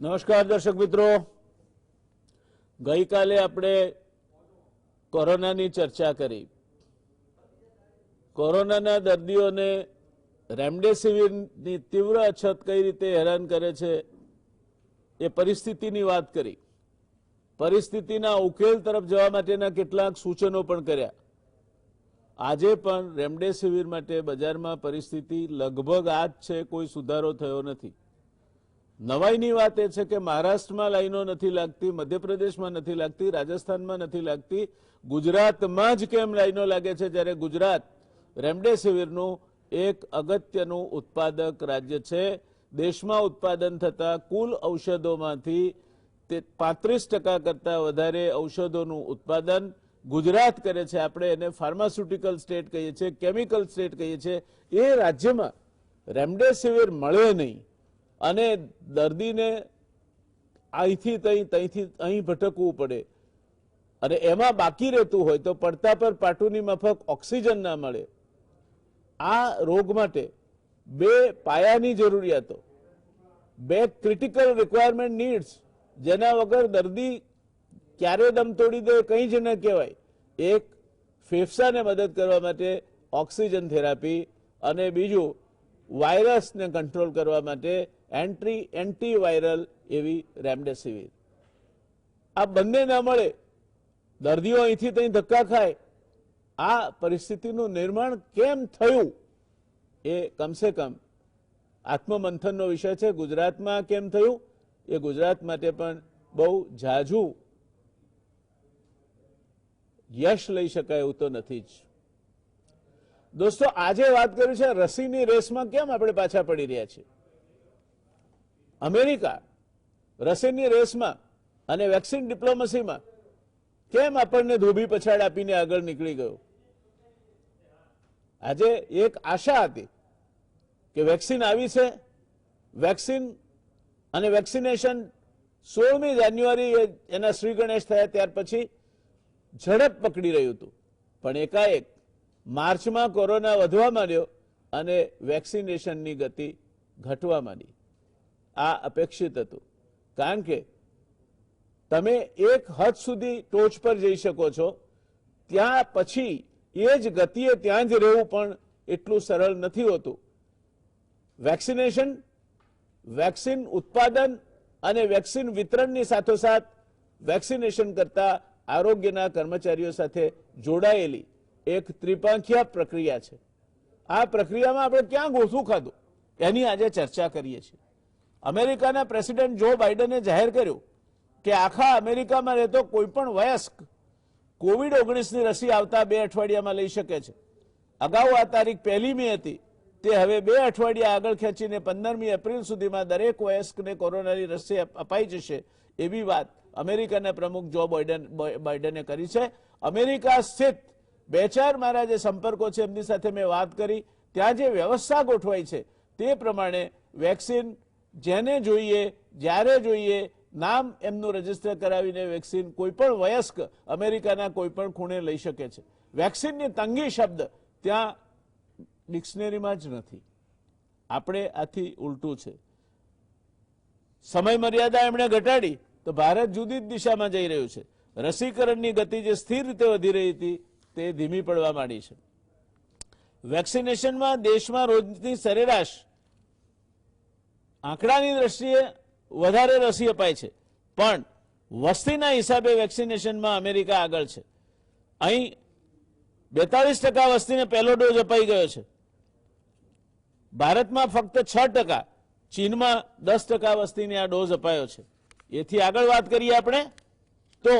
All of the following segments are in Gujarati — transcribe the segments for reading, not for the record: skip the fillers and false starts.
નમસ્કાર દર્શક મિત્રો, ગઈકાલે આપણે કોરોનાની ચર્ચા કરી. કોરોનાના દર્દીઓને રેમડેસિવિરની તીવ્ર અછત કઈ રીતે હેરાન કરે છે એ પરિસ્થિતિની વાત કરી. પરિસ્થિતિના ઉકેલ તરફ જવા માટેના કેટલાક સૂચનો પણ કર્યા. આજે પણ રેમડેસિવિર માટે બજારમાં પરિસ્થિતિ લગભગ આ જ છે, કોઈ સુધારો થયો નથી. નવાઈની વાત એ છે કે મહારાષ્ટ્રમાં લાઈનો નથી લાગતી, મધ્યપ્રદેશમાં નથી લાગતી, રાજસ્થાનમાં નથી લાગતી, ગુજરાતમાં જ કેમ લાઈનો લાગે છે, જ્યારે ગુજરાત રેમડેસિવિરનું એક અગત્યનું ઉત્પાદક રાજ્ય છે. દેશમાં ઉત્પાદન થતા કુલ ઔષધોમાંથી 35% કરતાં વધારે ઔષધોનું ઉત્પાદન ગુજરાત કરે છે. આપણે એને ફાર્માસ્યુટિકલ સ્ટેટ કહીએ છીએ, કેમિકલ સ્ટેટ કહીએ છીએ. એ રાજ્યમાં રેમડેસિવિર મળે નહીં અને દર્દીને અહીંથી ત્યાંથી અહીં ભટકવું પડે અને એમાં બાકી રહેતું હોય તો પડતા પર પાટુની માફક ઓક્સિજન ના મળે. આ રોગ માટે બે પાયાની જરૂરિયાતો, બે ક્રિટિકલ રિક્વાયરમેન્ટ નીડ્સ, જેના વગર દર્દી ક્યારે દમ તોડી દે કંઈ જ ન કહેવાય. એક, ફેફસાને મદદ કરવા માટે ઓક્સિજન થેરાપી, અને બીજું વાયરસને કંટ્રોલ કરવા માટે એન્ટીવાયરલ એવી રેમડેસિવિર. આ બંને ના મળે, દર્દીઓ અહીંથી ત્યાં ધક્કા ખાય. આ પરિસ્થિતિનું નિર્માણ કેમ થયું એ કમસે કમ આત્મમંથનનો વિષય છે. ગુજરાતમાં કેમ થયું એ ગુજરાત માટે પણ બહુ ઝાઝું યશ લઈ શકાય એવું તો નથી જ. દોસ્તો, આજે વાત કરી છે રસીની રેસમાં કેમ આપણે પાછા પડી રહ્યા છીએ. અમેરિકા રસીની રેસમાં અને વેક્સિન ડિપ્લોમસીમાં કેમ આપણને ધોબી પછાડ આપીને આગળ નીકળી ગયો. આજે એક આશા હતી કે વેક્સિન આવી છે, વેક્સિન અને વેક્સિનેશન 16મી જાન્યુઆરી એના શ્રી ગણેશ થયા ત્યાર પછી ઝડપ પકડી રહ્યું હતું. પણ એકાએક માર્ચમાં કોરોના વધવા માંડ્યો અને વેક્સિનેશનની ગતિ ઘટવા માંડી. આ અપેક્ષિત હતું, કારણ કે તમે એક હદ સુધી ટોચ પર જઈ શકો છો, ત્યાં પછી એ જ ગતિએ ત્યાં જ રહેવું પણ એટલું સરળ નથી હોતું. વેક્સિનેશન, વેક્સિન ઉત્પાદન અને વેક્સિન વિતરણની સાથોસાથ વેક્સિનેશન કરતા આરોગ્યના કર્મચારીઓ સાથે જોડાયેલી એક ત્રિપાંખીય પ્રક્રિયા છે. આ પ્રક્રિયામાં આપણે ક્યાં ગોથું ખાધું એની આજે ચર્ચા કરીએ છીએ. અમેરિકાના પ્રેસિડેન્ટ જો બાઇડને જાહેર કર્યું કે આખા અમેરિકામાં રહેતો કોઈ પણ વયસ્ક કોવિડ-19ની રસી આવતા 2 અઠવાડિયામાં લઈ શકે છે. અગાઉ આ તારીખ 1લી મે હતી, તે હવે 2 અઠવાડિયા આગળ ખેંચીને 15મી એપ્રિલ સુધીમાં દરેક વયસ્કને કોરોનાની રસી અપાઈ જશે એવી વાત અમેરિકાના પ્રમુખ જો બાઇડને કરી છે. અમેરિકા સ્થિત 2-4 મારા જે સંપર્કો છે એમની સાથે મેં વાત કરી. ત્યાં જે વ્યવસ્થા ગોઠવાઈ છે તે પ્રમાણે વેક્સિન જેને જોઈએ, જ્યારે જોઈએ, નામ એમનું રજીસ્ટર કરાવીને વેક્સિન કોઈ પણ વયસ્ક અમેરિકાના કોઈ પણ ખૂણે લઈ શકે છે. વેક્સિનની તંગી શબ્દ ત્યાં ડિક્શનરીમાં જ નથી. આપણે આથી ઉલટું છે. સમય મર્યાદા એમણે ઘટાડી તો ભારત જુદી જ દિશામાં જઈ રહ્યું છે. રસીકરણની ગતિ જે સ્થિર રીતે વધી રહી હતી તે ધીમી પડવા માંડી છે. વેક્સિનેશનમાં દેશમાં રોજની સરેરાશ આંકડાની દ્રષ્ટિએ વધારે રસી અપાય છે, પણ વસ્તીના હિસાબે વેક્સિનેશનમાં અમેરિકા આગળ છે. અહીં 42% વસ્તીને પહેલો ડોઝ અપાઈ ગયો છે. ભારતમાં ફક્ત 6%, ચીનમાં 10% વસ્તીને આ ડોઝ અપાયો છે. એથી આગળ વાત કરીએ આપણે તો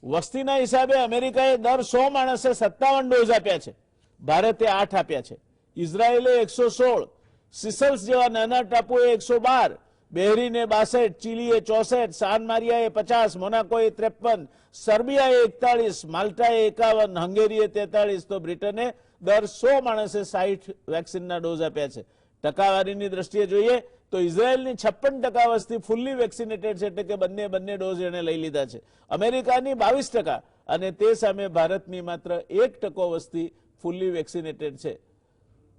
વસ્તીના હિસાબે અમેરિકાએ દર 100 માણસે 57 ડોઝ આપ્યા છે, ભારતે 8 આપ્યા છે. ઇઝરાયેલે 116, સિસલ્સ જેવા નાના ટાપુએ 112, બહેરીને 62, ચીલીએ 64, સાન મારિયાએ 50, મોનાકોએ 53, સર્બિયાએ 41, માલ્ટાએ 51, હંગેરીએ 43, તો બ્રિટને દર 100 માણસે 60 વેક્સિનના ડોઝ આપ્યા છે. ટકાવારીની દ્રષ્ટિએ જોઈએ તો ઇઝરાયેલની 56% વસ્તી ફુલ્લી વેક્સિનેટેડ છે, એટલે કે બંને ડોઝ એને લઈ લીધા છે. અમેરિકાની 22% અને તે સામે ભારતની માત્ર 1% વસ્તી ફુલ્લી વેક્સિનેટેડ છે.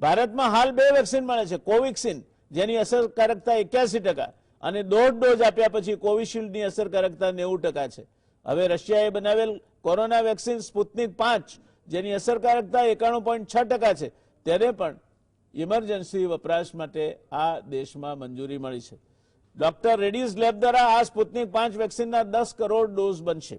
ભારતમાં હાલ 2 વેક્સિન મળે છે, કોવેક્સિન જેની અસરકારકતા 81% અને 1.5 ડોઝ આપ્યા પછી કોવિશિલ્ડની અસરકારકતા 90% છે. હવે રશિયાએ બનાવેલ કોરોના વેક્સિન સ્પુતનિક 5 જેની અસરકારકતા 91.6% છે તેને પણ ઇમરજન્સી વપરાશ માટે આ દેશમાં મંજૂરી મળી છે. ડોક્ટર રેડ્ડીઝ લેબ દ્વારા આ સ્પુતનિક 5 વેક્સિનના 10 કરોડ ડોઝ બનશે.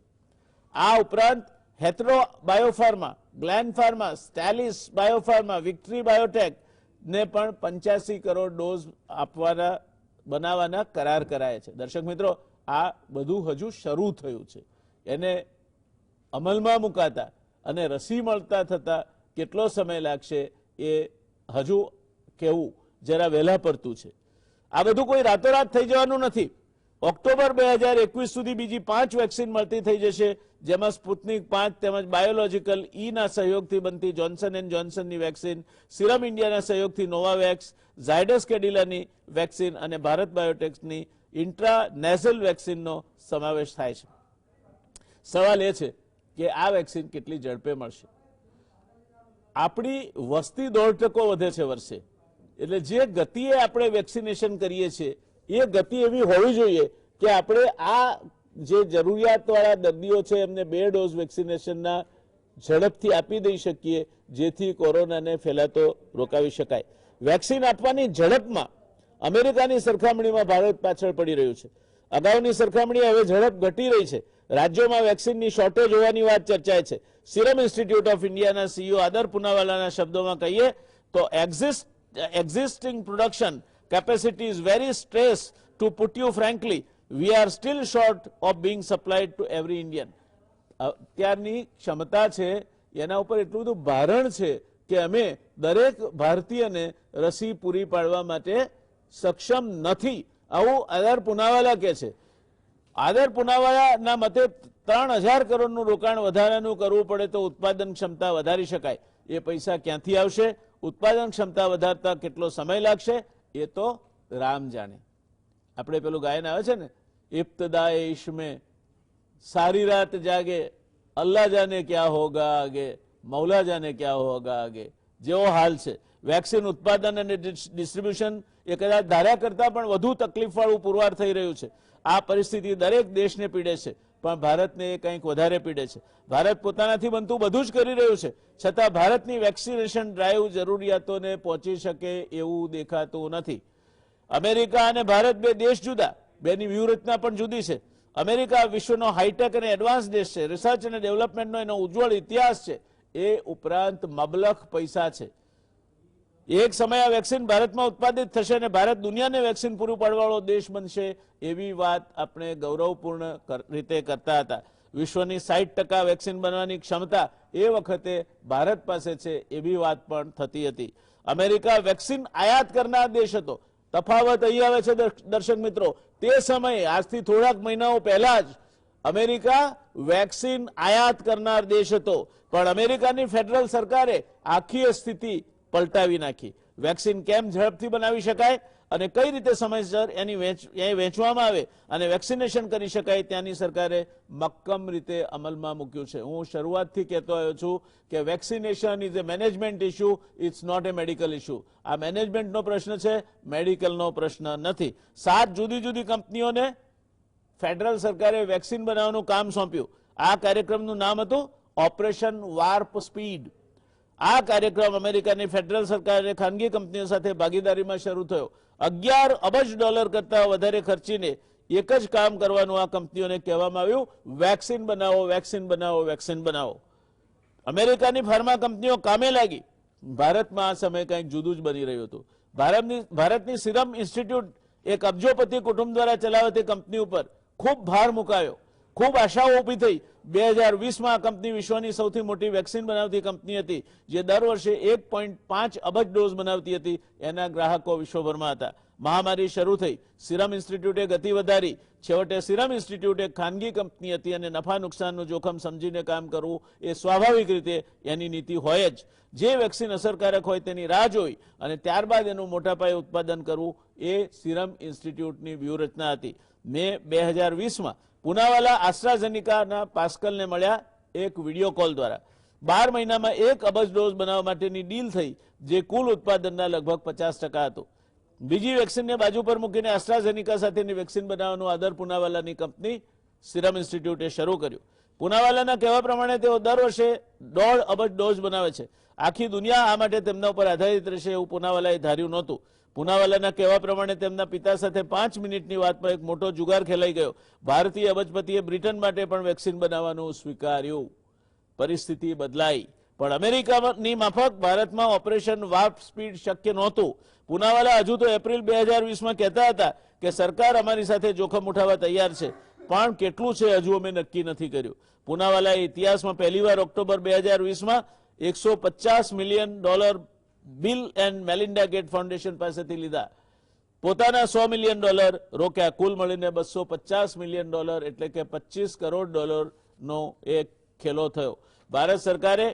આ ઉપરાંત Hetero biopharma, Gland pharma, Stelis biopharma, victory biotech ને પણ 85 કરોડ ડોઝ બનાવવાના કરાર કરાયા છે. દર્શક મિત્રો, આ બધું હજુ શરૂ થયું છે. એને અમલમાં મુકાતા અને રસી મળતા થતા કેટલો સમય લાગશે એ હજુ કહેવું જરા વહેલા પડતું છે. આ બધું કોઈ રાતોરાત થઈ જવાનું નથી. ઓક્ટોબર 2021 સુધી બીજી 5 વેક્સિન મળતી થઈ જશે, જેમાં સ્પુતનિક 5 તેમજ બાયોલોજિકલ ના સહયોગથી બનતી જોન્સન એન્ડ જોન્સનની વેક્સિન, સિરમ ઇન્ડિયાના સહયોગથી નોવાવેક્સ, ઝાયડસ કેડિલાની વેક્સિન અને ભારત બાયોટેકની ઇન્ટ્રાનેઝલ વેક્સિનનો સમાવેશ થાય છે. સવાલ એ છે કે આ વેક્સિન કેટલી ઝડપે મળશે. આપણી વસ્તી 1.5% વધે છે વર્ષે, એટલે જે ગતિએ આપણે વેક્સિનેશન કરીએ છીએ એ ગતિ એવી હોવી જોઈએ કે આપણે આ જે જરૂરિયાતવાળા દર્દીઓ છે એમને 2 ડોઝ વેક્સિનેશનના ઝડપથી આપી દઈ શકીએ, જેથી કોરોનાને ફેલાતો રોકાવી શકાય. વેક્સિન આપવાની ઝડપમાં અમેરિકાની સરખામણીમાં ભારત પાછળ પડી રહ્યું છે. અગાઉની સરખામણીએ હવે ઝડપ ઘટી રહી છે. રાજ્યોમાં વેક્સિનની શોર્ટેજ હોવાની વાત ચર્ચાય છે. સિરમ ઇન્સ્ટિટ્યૂટ ઓફ ઇન્ડિયાના સીઈઓ આદર પૂનાવાલાના શબ્દોમાં કહીએ તો existing production capacity is very stressed. To put you frankly, we are still short of being supplied to every Indian. અત્યારની ક્ષમતા છે એના ઉપર એટલું બધું ભારણ છે કે અમે દરેક ભારતીયને રસી પૂરી પાડવા માટે સક્ષમ નથી, આવું આદર પૂનાવાલા કહે છે. આદર પૂનાવાલાના મતે 3000 કરોડનું રોકાણ વધારાનું કરવું પડે તો ઉત્પાદન ક્ષમતા વધારી શકાય. એ પૈસા ક્યાંથી આવશે? ઉત્પાદન ક્ષમતા વધારતા કેટલો સમય લાગશે એ તો રામ જાણે. આપણે પેલું ગાયન આવે છે ને, ઇબ્તદાએ ઇશ્મે સારી રાત જાગે, અલ્લાહ જાને ક્યા હોગા આગે, મૌલા જાને ક્યા હોગા આગે, જેવો હાલ છે. વેક્સિન ઉત્પાદન અને ડિસ્ટ્રીબ્યુશન એ કદાચ ધાર્યા કરતા પણ વધુ તકલીફવાળું પુરવાર થઈ રહ્યું છે. આ પરિસ્થિતિ દરેક દેશને પીડે છે, પણ ભારતને એ કંઈક વધારે પીડે છે. ભારત પોતાનાથી બનતું બધું જ કરી રહ્યું છે, છતાં ભારતની વેક્સિનેશન ડ્રાઈવ જરૂરિયાતોને પહોંચી શકે એવું દેખાતું નથી. અમેરિકા અને ભારત બે દેશ જુદા, બેની વ્યૂહરચના પણ જુદી છે. અમેરિકા વિશ્વનો હાઈટેક અને એડવાન્સ દેશ છે. રિસર્ચ અને ડેવલપમેન્ટનો એનો ઉજ્જવળ ઇતિહાસ છે. એ ઉપરાંત મબલખ પૈસા છે. એક સમયે આ વેક્સિન ભારતમાં ઉત્પાદિત થશે અને ભારત દુનિયાને વેક્સિન પૂરું પાડવાવાળો દેશ બનશે એવી વાત આપણે ગૌરવપૂર્ણ રીતે કરતા હતા. વિશ્વની 60% વેક્સિન બનાવવાની ક્ષમતા એ વખતે ભારત પાસે છે એવી વાત પણ થતી હતી. અમેરિકા વેક્સિન આયાત કરનાર દેશ હતો. તફાવત અહીં આવે છે દર્શક મિત્રો, તે સમયે આજથી થોડાક મહિનાઓ પહેલા જ અમેરિકા વેક્સિન આયાત કરનાર દેશ હતો, પણ અમેરિકાની ફેડરલ સરકારે આખી સ્થિતિ પલટાવી નાખી. વેક્સિન કેમ ઝડપથી બનાવી શકાય અને કઈ રીતે સમયસર એની વેચવામાં આવે અને વેક્સિનેશન કરી શકાય ત્યાંની સરકારે મક્કમ રીતે અમલમાં મૂક્યું છે. હું શરૂઆતથી કહેતો આવ્યો છું કે vaccination is a management issue, it's not a medical issue. આ મેનેજમેન્ટનો પ્રશ્ન છે, મેડિકલનો પ્રશ્ન નથી. 7 જુદી જુદી કંપનીઓને ફેડરલ સરકારે વેક્સિન બનાવવાનું કામ સોંપ્યું. આ કાર્યક્રમનું નામ હતું ઓપરેશન વાર્પ સ્પીડ. આ કાર્યક્રમ અમેરિકાની ફેડરલ સરકાર અને ખાનગી કંપનીઓ સાથે ભાગીદારીમાં શરૂ થયો. $11 અબજ કરતા વધારે ખર્ચીને એક જ કામ કરવાનું આ કંપનીઓને કહેવામાં આવ્યું, વેક્સિન બનાવો, વેક્સિન બનાવો, વેક્સિન બનાવો. અમેરિકાની ફાર્મા કંપનીઓ કામે લાગી. ભારતમાં આ સમયે કંઈક જુદું જ બની રહ્યું હતું. ભારતની સિરમ ઇન્સ્ટિટ્યૂટ એક અબજોપતિ કુટુંબ દ્વારા ચલાવતી કંપની ઉપર ખૂબ ભાર મુકાયો. ખૂબ આશાઓ ઊભી થઈ. 2020માં આ કંપની વિશ્વની સૌથી મોટી વેક્સિન બનાવતી કંપની હતી, જે દર વર્ષે 1.5 અબજ ડોઝ બનાવતી હતી. એના ગ્રાહકો વિશ્વભરમાં હતા. મહામારી શરૂ થઈ. સિરમ ઇન્સ્ટિટ્યૂટે ગતિ વધારી. છેવટે સિરમ ઇન્સ્ટિટ્યૂટ એક ખાનગી કંપની હતી અને નફા નુકસાનનું જોખમ સમજીને કામ કરવું એ સ્વાભાવિક રીતે એની નીતિ હોય જ. જે વેક્સિન અસરકારક હોય તેની રાહ જોઈ અને ત્યારબાદ એનું મોટા પાયે ઉત્પાદન કરવું એ સિરમ ઇન્સ્ટિટ્યૂટની વ્યૂહરચના હતી. મે 2020માં પૂનાવાલા આસ્ટ્રાઝેનિકાના પાસ્કલને મળ્યા એક વિડીયો કોલ દ્વારા. 12 મહિનામાં 1 અબજ ડોઝ બનાવવા માટેની ડીલ થઈ, જે કુલ ઉત્પાદનના લગભગ 50% હતું. બીજી વેક્સિનને બાજુ પર મૂકીને એસ્ટ્રાઝેનિકા સાથેની વેક્સિન બનાવવાનું આદર પૂનાવાલાની કંપની સિરમ ઇન્સ્ટિટ્યૂટે શરૂ કર્યું. પૂનાવાલાના કહેવા પ્રમાણે તેઓ દર વર્ષે 1.5 અબજ ડોઝ બનાવે છે. આખી દુનિયા આ માટે તેમના ઉપર આધારિત રહેશે એવું પૂનાવાલાએ ધાર્યું નહોતું. પૂનાવાલાના કહેવા પ્રમાણે તેમના પિતા સાથે 5 મિનિટની વાત પર એક મોટો જુગાર ખેલાઈ ગયો. ભારતીય અબજપતિએ બ્રિટન માટે પણ વેક્સિન બનાવવાનું સ્વીકાર્યું. પરિસ્થિતિ બદલાઈ, પણ અમેરિકાની માફક ભારતમાં ઓપરેશન વાર્પ સ્પીડ શક્ય નહોતું. પૂનાવાલા હજુ તો એપ્રિલ 2020માં કહેતા હતા કે સરકાર અમારી સાથે જોખમ ઉઠાવવા તૈયાર છે, પણ કેટલું છે હજુ અમે નક્કી નથી કર્યું. પૂનાવાલાએ ઇતિહાસમાં પહેલીવાર ઓક્ટોબર 2020માં $150 million Bill and Melinda Gates foundation પાસેથી લીધા. પોતાના $100 મિલિયન રોક્યા. કુલ મળીને $250 મિલિયન એટલે કે $25 કરોડ નો એક ખેલો થયો. ભારત સરકારે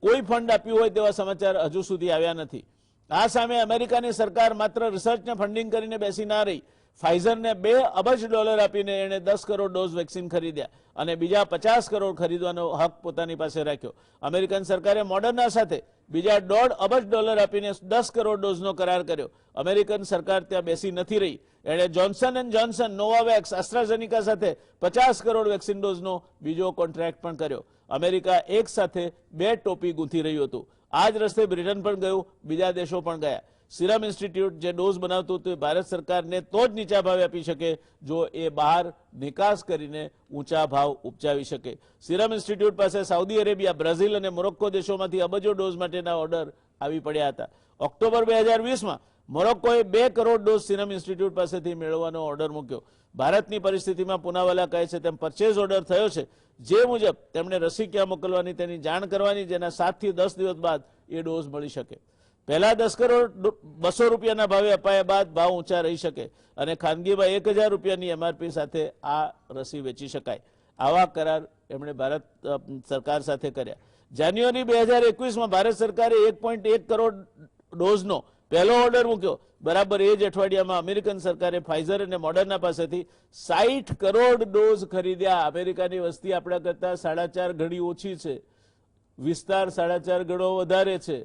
કોઈ ફંડ આપ્યું હોય તેવા સમાચાર હજુ સુધી આવ્યા નથી. આ સામે અમેરિકાની સરકાર માત્ર રિસર્ચને ફંડિંગ કરીને બેસી ના રહી. ફાઇઝરને $2 અબજ આપીને એણે 10 કરોડ ડોઝ વેક્સિન ખરીદ્યા અને બીજા 50 કરોડ ખરીદવાનો હક પોતાની પાસે રાખ્યો. અમેરિકન સરકારે મોડર્ના સાથે બીજા $1.5 અબજ આપીને 10 કરોડ ડોઝનો કરાર કર્યો. અમેરિકન સરકાર ત્યાં બેસી નથી રહી. એણે જોન્સન એન્ડ જોન્સન, નોવાવેક્સ, એસ્ટ્રાઝેનિકા સાથે 50 કરોડ વેક્સિન ડોઝનો બીજો કોન્ટ્રાક્ટ પણ કર્યો. અમેરિકા એક સાથે 2 ટોપી ગૂંથી રહ્યું હતું. આ જ રસ્તે બ્રિટન પણ ગયું, બીજા દેશો પણ ગયા. સિરમ ઇન્સ્ટિટ્યૂટ જે ડોઝ બનાવતું હતું એ ભારત સરકારને તો જ નીચા ભાવે આપી શકે જો એ બહાર નિકાસ કરીને ઊંચા ભાવ ઉપજાવી શકે. સિરમ ઇન્સ્ટિટ્યૂટ પાસે સાઉદી અરેબિયા, બ્રાઝિલ અને મોરોક્કો દેશોમાંથી અબજો ડોઝ માટેના ઓર્ડર આવી પડ્યા હતા. ઓક્ટોબર 2020માં મોરોક્કોએ 2 કરોડ ડોઝ સિરમ ઇન્સ્ટિટ્યૂટ પાસેથી મેળવવાનો ઓર્ડર મૂક્યો. ભારતની પરિસ્થિતિમાં પૂનાવાલા કહે છે તેમ પરચેઝ ઓર્ડર થયો છે, જે મુજબ તેમણે રસી ક્યાં મોકલવાની તેની જાણ કરવાની, જેના 7 થી 10 દિવસ બાદ એ ડોઝ મળી શકે. પહેલા 10 કરોડ $200 ભાવે અપાયા બાદ ભાવ ઊંચા રહી શકે અને ખાનગીમાં $1000 MRP સાથે આ રસી વેચી શકાય. આવા કરાર એમણે ભારત સરકાર સાથે કર્યા. જાન્યુઆરી 2021માં ભારત સરકારે 1.1 કરોડ ડોઝનો પહેલો ઓર્ડર મૂક્યો. બરાબર એ જ અઠવાડિયામાં અમેરિકન સરકારે ફાઇઝર અને મોડર્ના પાસેથી 60 કરોડ ડોઝ ખરીદ્યા. અમેરિકાની વસ્તી આપણા કરતા 4.5 ગણી ઓછી છે, વિસ્તાર 4.5 ગણો વધારે છે.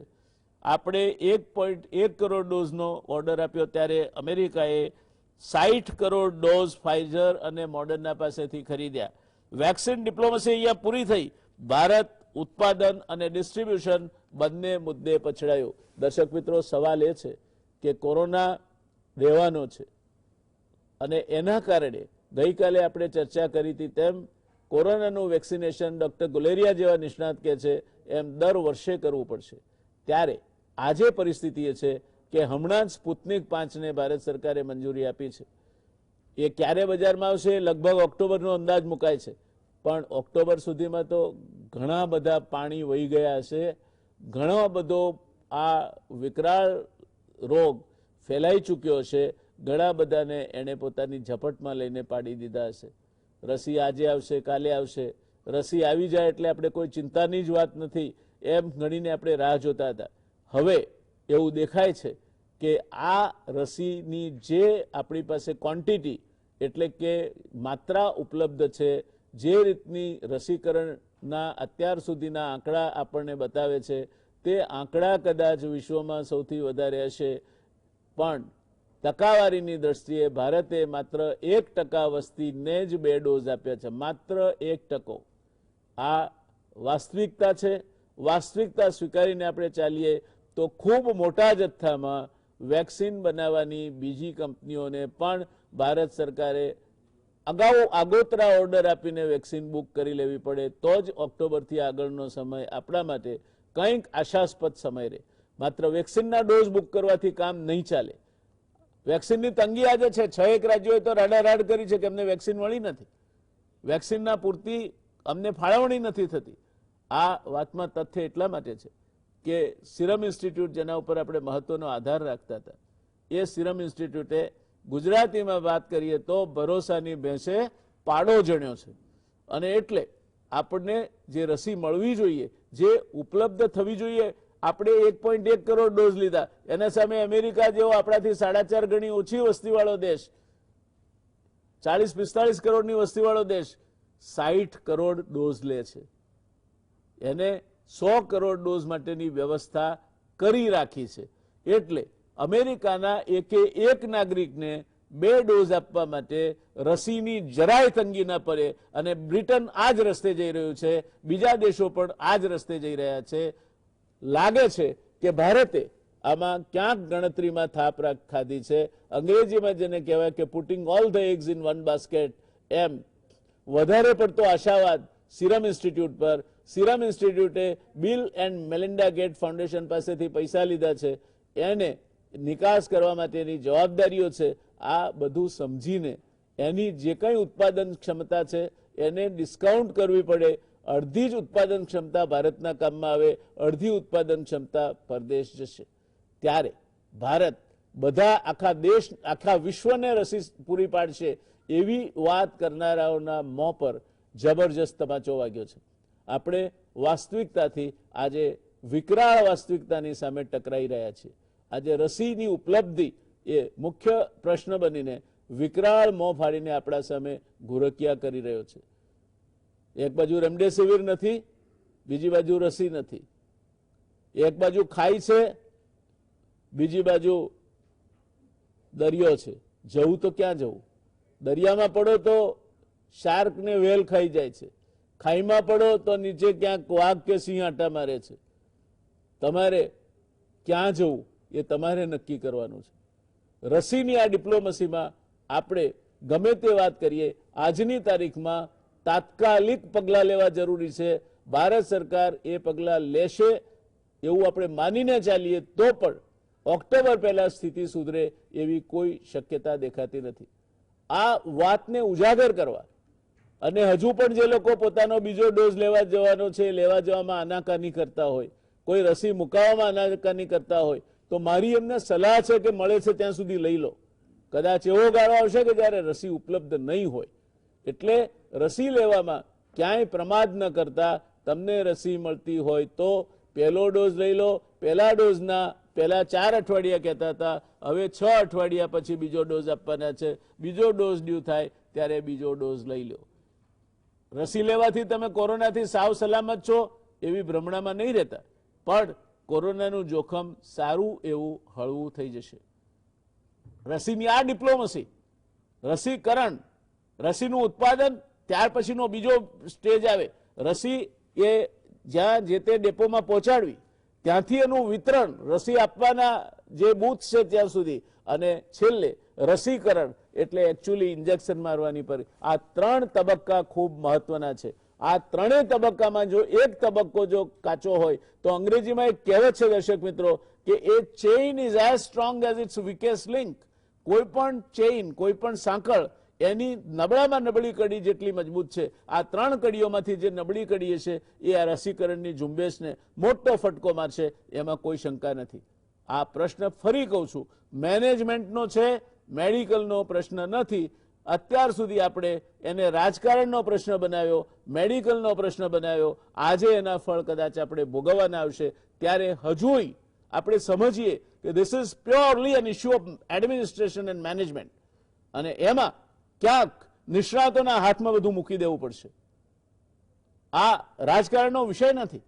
આપણે 1.1 કરોડ ડોઝનો ઓર્ડર આપ્યો ત્યારે અમેરિકાએ 60 કરોડ ડોઝ ફાઇઝર અને મોડર્ના પાસેથી ખરીદ્યા. વેક્સિન ડિપ્લોમસી અહીંયા પૂરી થઈ. ભારત ઉત્પાદન અને ડિસ્ટ્રીબ્યુશન બંને મુદ્દે પછડાયું. દર્શક મિત્રો, સવાલ એ છે કે કોરોના રહેવાનો છે અને એના કારણે ગઈકાલે આપણે ચર્ચા કરી હતી તેમ કોરોનાનું વેક્સિનેશન ડોક્ટર ગુલેરિયા જેવા નિષ્ણાત કહે છે એમ દર વર્ષે કરવું પડશે. ત્યારે આજે પરિસ્થિતિ એ છે કે હમણાં જ સ્પુતનિક 5ને ભારત સરકારે મંજૂરી આપી છે. એ ક્યારે બજારમાં આવશે લગભગ ઓક્ટોબરનો અંદાજ મુકાય છે, પણ ઓક્ટોબર સુધીમાં તો ઘણા બધા પાણી વહી ગયા હશે. ઘણો બધો આ વિકરાળ રોગ ફેલાઈ ચૂક્યો હશે. ઘણા બધાને એણે પોતાની ઝપટમાં લઈને પાડી દીધા હશે. રસી આજે આવશે, કાલે આવશે. રસી આવી જાય એટલે આપણે કોઈ ચિંતાની જ વાત નથી એમ ગણીને આપણે રાહ જોતા હતા. હવે એવું દેખાય છે કે આ રસીની જે આપણી પાસે ક્વોન્ટિટી એટલે કે માત્રા ઉપલબ્ધ છે, જે રીતની રસીકરણના અત્યાર સુધીના આંકડા આપણને બતાવે છે તે આંકડા કદાચ વિશ્વમાં સૌથી વધારે હશે, પણ ટકાવારીની દ્રષ્ટિએ ભારતે માત્ર 1% વસ્તીને જ 2 ડોઝ આપ્યા છે. માત્ર 1%. આ વાસ્તવિકતા છે. વાસ્તવિકતા સ્વીકારીને આપણે ચાલીએ તો ખૂબ મોટા જથ્થામાં વેક્સિન બનાવવાની બીજી કંપનીઓને પણ ભારત સરકારે અગાઉ આગોતરા ઓર્ડર આપીને વેક્સિન બુક કરી લેવી પડે તો જ ઓક્ટોબરથી આગળનો સમય આપણા માટે કંઈક આશાસ્પદ સમય રહે. માત્ર વેક્સિનના ડોઝ બુક કરવાથી કામ નહીં ચાલે. વેક્સિનની તંગી આજે છે. 6 રાજ્યોએ તો રાડારાડ કરી છે કે અમને વેક્સિન મળી નથી, વેક્સિનના પૂરતી અમને ફાળવણી નથી થતી. આ વાતમાં તથ્ય એટલા માટે છે કે સિરમ ઇન્સ્ટિટ્યૂટ જેના ઉપર આપણે મહત્વનો આધાર રાખતા હતા, એ સિરમ ઇન્સ્ટિટ્યૂટે ગુજરાતીમાં વાત કરીએ તો ભરોસાની ભેંસે પાડો જણ્યો છે. અને એટલે આપણને જે રસી મળવી જોઈએ, જે ઉપલબ્ધ થવી જોઈએ, આપણે 1.1 કરોડ ડોઝ લીધા. એના સામે અમેરિકા જેવો આપણાથી 4.5 ગણી ઓછી વસ્તીવાળો દેશ, 40-45 કરોડની વસ્તીવાળો દેશ 60 કરોડ ડોઝ લે છે. એને 100 કરોડ ડોઝ માટેની વ્યવસ્થા કરી રાખી છે. એટલે અમેરિકાના એકે એક નાગરિકને 2 ડોઝ આપવા માટે રસીની જરાય તંગી ન પડે અને બ્રિટન આ જ રસ્તે જઈ રહ્યું છે, બીજા દેશો પણ આ જ રસ્તે જઈ રહ્યા છે. લાગે છે કે ભારતે આમાં ક્યાંક ગણતરીમાં થાપ ખાધી છે. અંગ્રેજીમાં જેને કહેવાય કે putting all the eggs in one basket, એમ વધારે પડતો આશાવાદ સિરમ ઇન્સ્ટિટ્યૂટ પર. સિરમ ઇન્સ્ટિટ્યૂટે Bill and Melinda Gates foundation પાસેથી પૈસા લીધા છે, એને નિકાસ કરવા માટેની જવાબદારીઓ છે. આ બધું સમજીને એની જે કંઈ ઉત્પાદન ક્ષમતા છે એને ડિસ્કાઉન્ટ કરવી પડે. અડધી જ ઉત્પાદન ક્ષમતા ભારતના કામમાં આવે, અડધી ઉત્પાદન ક્ષમતા પરદેશ જશે. ત્યારે ભારત બધા આખા દેશ આખા વિશ્વને રસી પૂરી પાડશે એવી વાત કરનારાઓના મોં પર જબરજસ્ત તમાચો વાગ્યો છે. આપણે વાસ્તવિકતાથી આજે વિકરાળ વાસ્તવિકતાની સામે ટકરાઈ રહ્યા છીએ. આજે રસીની ઉપલબ્ધિ એ મુખ્ય પ્રશ્ન બનીને વિકરાળ મોં ફાડીને આપણા સામે ઘુરકિયા કરી રહ્યો છે. એક બાજુ રેમડેસિવિર નથી, બીજી બાજુ રસી નથી. એક બાજુ ખાઈ છે, બીજી બાજુ દરિયો છે. જવું તો ક્યાં જવું? દરિયામાં પડો તો શાર્ક ને વેલ ખાઈ જાય છે, ખાઈમાં પડો તો નીચે ક્યાંક વાઘ કે સિંહ આટા મારે છે. તમારે ક્યાં જવું એ તમારે નક્કી કરવાનું છે. રસીની આ ડિપ્લોમસીમાં આપણે ગમે તે વાત કરીએ, આજની તારીખમાં તાત્કાલિક પગલાં લેવા જરૂરી છે. ભારત સરકાર એ પગલાં લેશે એવું આપણે માનીને ચાલીએ તો પણ ઓક્ટોબર પહેલા સ્થિતિ સુધરે એવી કોઈ શક્યતા દેખાતી નથી. આ વાતને ઉજાગર કરવા અને હજુ પણ જે લોકો પોતાનો બીજો ડોઝ લેવા જવાનો છે, લેવા જવામાં આનાકાની કરતા હોય, કોઈ રસી મુકાવવામાં આનાકાની કરતા હોય, તો મારી એમને સલાહ છે કે મળે છે ત્યાં સુધી લઈ લો. કદાચ એવો ગાળો આવશે કે જ્યારે રસી ઉપલબ્ધ નહીં હોય. એટલે રસી લેવામાં ક્યાંય પ્રમાદ ન કરતા તમને રસી મળતી હોય તો પહેલો ડોઝ લઈ લો. પહેલા ડોઝના પહેલા 4 અઠવાડિયા કહેતા હતા, હવે 6 અઠવાડિયા પછી બીજો ડોઝ આપવાના છે. બીજો ડોઝ ડ્યુ થાય ત્યારે બીજો ડોઝ લઈ લો. રસી લેવાથી તમે કોરોનાથી સાવ સલામત છો એવી ભ્રમણામાં નહીં રહેતા, પણ કોરોનાનું જોખમ સારું એવું હળવું થઈ જશે. રસીની આ ડિપ્લોમસી, રસીકરણ, રસીનું ઉત્પાદન, ત્યાર પછીનો બીજો સ્ટેજ આવે. રસી એ જ્યાં જે તે ડેપોમાં પહોંચાડવી, ત્યાંથી એનું વિતરણ, રસી આપવાના જે બૂથ છે ત્યાં સુધી, અને છેલ્લે રસીકરણ એટલે એકચ્યુઅલી ઇન્જેક્શન મારવાની પર. આ 3 તબક્કા ખૂબ મહત્વના છે. આ 3 તબક્કામાં જો એક તબક્કો જો કાચો હોય તો અંગ્રેજીમાં એક કહેવત છે દર્શક મિત્રો કે a chain is as strong as its weakest link. કોઈ પણ ચેઇન, કોઈ પણ સાંકળ એની નબળામાં નબળી કડી જેટલી મજબૂત છે. આ 3 કડીઓમાંથી જે નબળી કડી છે એ આ રસીકરણની ઝુંબેશને મોટો ફટકો મારશે, એમાં કોઈ શંકા નથી. આ પ્રશ્ન ફરી કહું છું, મેનેજમેન્ટનો છે, મેડિકલનો પ્રશ્ન નથી. અત્યાર સુધી આપણે એને રાજકારણનો પ્રશ્ન બનાવ્યો, મેડિકલનો પ્રશ્ન બનાવ્યો. આજે એના ફળ કદાચ આપણે ભોગવવાના આવશે. ત્યારે હજુય આપણે સમજીએ કે this is purely N issue of administration and management, અને એમાં ક્યાંક નિષ્ણાતોના હાથમાં બધું મૂકી દેવું પડશે. આ રાજકારણનો વિષય નથી,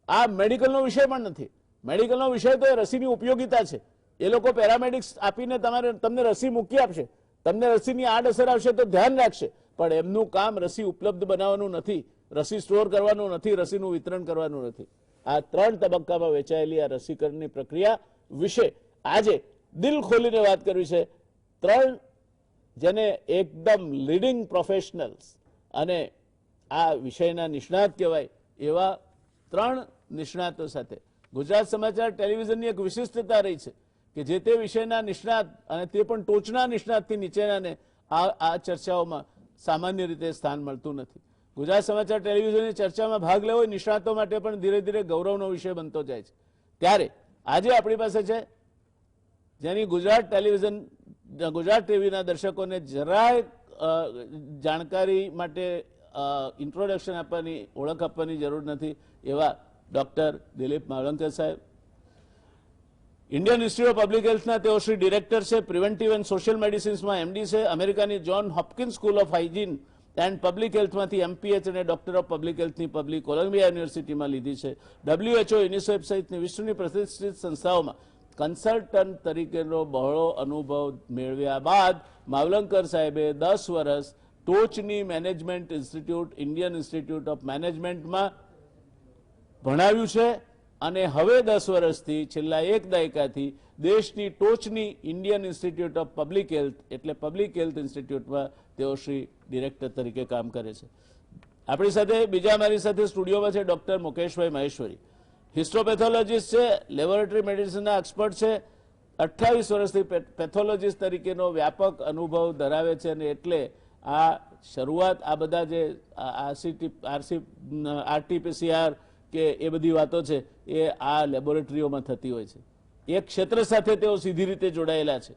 આ મેડિકલનો વિષય પણ નથી. મેડિકલનો વિષય તો એ રસીની ઉપયોગિતા છે. એ લોકો પેરામેડિક્સ આપીને તમને રસી મૂકી આપશે, તમને રસીની આડઅસર આવશે તો ધ્યાન રાખશે, પણ એમનું કામ રસી ઉપલબ્ધ બનાવવાનું નથી, રસી સ્ટોર કરવાનું નથી, રસીનું વિતરણ કરવાનું નથી. આ 3 તબક્કામાં વહેંચાયેલી આ રસીકરણની પ્રક્રિયા વિશે આજે દિલ ખોલીને વાત કરવી છે. 3 જેને એકદમ લીડિંગ પ્રોફેશનલ્સ અને આ વિષયના નિષ્ણાત કહેવાય એવા 3 નિષ્ણાતો સાથે ગુજરાત સમાચાર ટેલિવિઝનની એક વિશિષ્ટતા રહી છે કે જે તે વિષયના નિષ્ણાત, અને તે પણ ટોચના નિષ્ણાતથી નીચેનાને આ ચર્ચાઓમાં સામાન્ય રીતે સ્થાન મળતું નથી. ગુજરાત સમાચાર ટેલિવિઝનની ચર્ચામાં ભાગ લેવો નિષ્ણાતો માટે પણ ધીરે ધીરે ગૌરવનો વિષય બનતો જાય છે. ત્યારે આજે આપણી પાસે છે જેની ગુજરાત ટેલિવિઝન, ગુજરાત ટીવીના દર્શકોને જરાય જાણકારી માટે ઇન્ટ્રોડક્શન આપવાની, ઓળખ આપવાની જરૂર નથી એવા ડોક્ટર દિલીપ માવલંકર સાહેબ. ઇન્ડિયન ઇન્સ્ટિટ્યૂટ ઓફ પબ્લિક હેલ્થના તેઓ શ્રી ડિરેક્ટર છે, પ્રિવેન્ટિવ એન્ડ સોશિયલ મેડિસિન્સમાં એમડી છે, અમેરિકાની John Hopkins school of hygiene and public હેલ્થમાંથી એમપીએચ અને ડોક્ટર ઓફ પબ્લિક હેલ્થની કોલંબિયા યુનિવર્સિટીમાં લીધી છે. WHO, યુનિસેફ સહિતની વિશ્વની પ્રતિષ્ઠિત સંસ્થાઓમાં કન્સલ્ટન્ટ તરીકેનો બહોળો અનુભવ મેળવ્યા બાદ માવલંકર સાહેબે 10 વર્ષ ટોચની management institute Indian institute of મેનેજમેન્ટમાં ભણાવ્યું છે અને હવે 10 વર્ષથી છેલ્લા એક દાયકાથી દેશની ટોચની Indian institute of public health એટલે પબ્લિક હેલ્થ ઇન્સ્ટિટ્યૂટમાં તેઓ શ્રી ડિરેક્ટર તરીકે કામ કરે છે. આપણી સાથે બીજા મારી સાથે સ્ટુડિયોમાં છે ડોક્ટર મુકેશભાઈ મહેશ્વરી, હિસ્ટોપેથોલોજીસ્ટ છે, લેબોરેટરી મેડિસિનના એક્સપર્ટ છે, 28 વર્ષથી પેથોલોજીસ્ટ તરીકેનો વ્યાપક અનુભવ ધરાવે છે અને એટલે આ શરૂઆત આ બધા જે આરટીપીસીઆર કે એ બધી વાતો છે એ આ લેબોરેટરીઓમાં થતી હોય છે. એક ક્ષેત્ર સાથે તેઓ સીધી રીતે જોડાયેલા છે.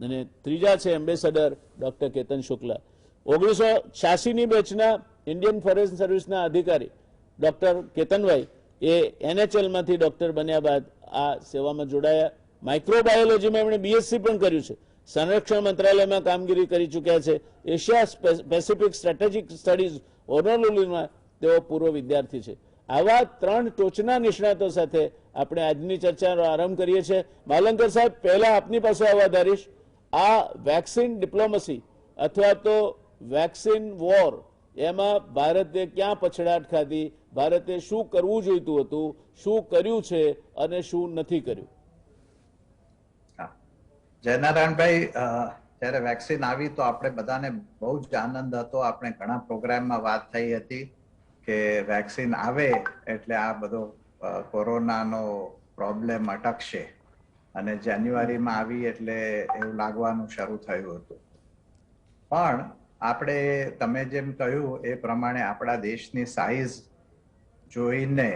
અને ત્રીજા છે એમ્બેસેડર ડોક્ટર કેતન શુક્લા, 1986ની બેચના ઇન્ડિયન ફોરેન સર્વિસના અધિકારી ડોક્ટર કેતનભાઈ એ એનએચએલમાંથી ડોક્ટર બન્યા બાદ આ સેવામાં જોડાયા. માઇક્રોબાયોલોજીમાં એમણે બીએસસી પણ કર્યું છે, સંરક્ષણ મંત્રાલયમાં કામગીરી કરી ચૂક્યા છે, એશિયા પેસિફિક સ્ટ્રેટેજિક સ્ટડીઝ હોનોલુલુમાં તેઓ પૂર્વ વિદ્યાર્થી છે. આવા 3 ટોચના નિષ્ણાતો સાથે આપણે આજની ચર્ચાનો આરંભ કરીએ છીએ. માવલંકર સાહેબ, પહેલા આપની પાસે આવવા ધારીશ, આ વેક્સિન ડિપ્લોમસી અથવા તો વેક્સિન વોર એમાં ભારતે ક્યાં પછડાટ ખાધી, ભારતે શું કરવું જોઈતું હતું, શું કર્યું છે અને શું નથી કર્યું? જયનારાયણભાઈ, જ્યારે વેક્સિન આવી તો આપણે બધાને બહુ જ આનંદ હતો. આપણે ઘણા પ્રોગ્રામમાં વાત થઈ હતી કે વેક્સિન આવે એટલે આ બધો કોરોનાનો પ્રોબ્લેમ અટકશે અને જાન્યુઆરીમાં આવી એટલે એવું લાગવાનું શરૂ થયું હતું. પણ આપણે તમે જેમ કહ્યું એ પ્રમાણે આપણા દેશની સાઈઝ જોઈને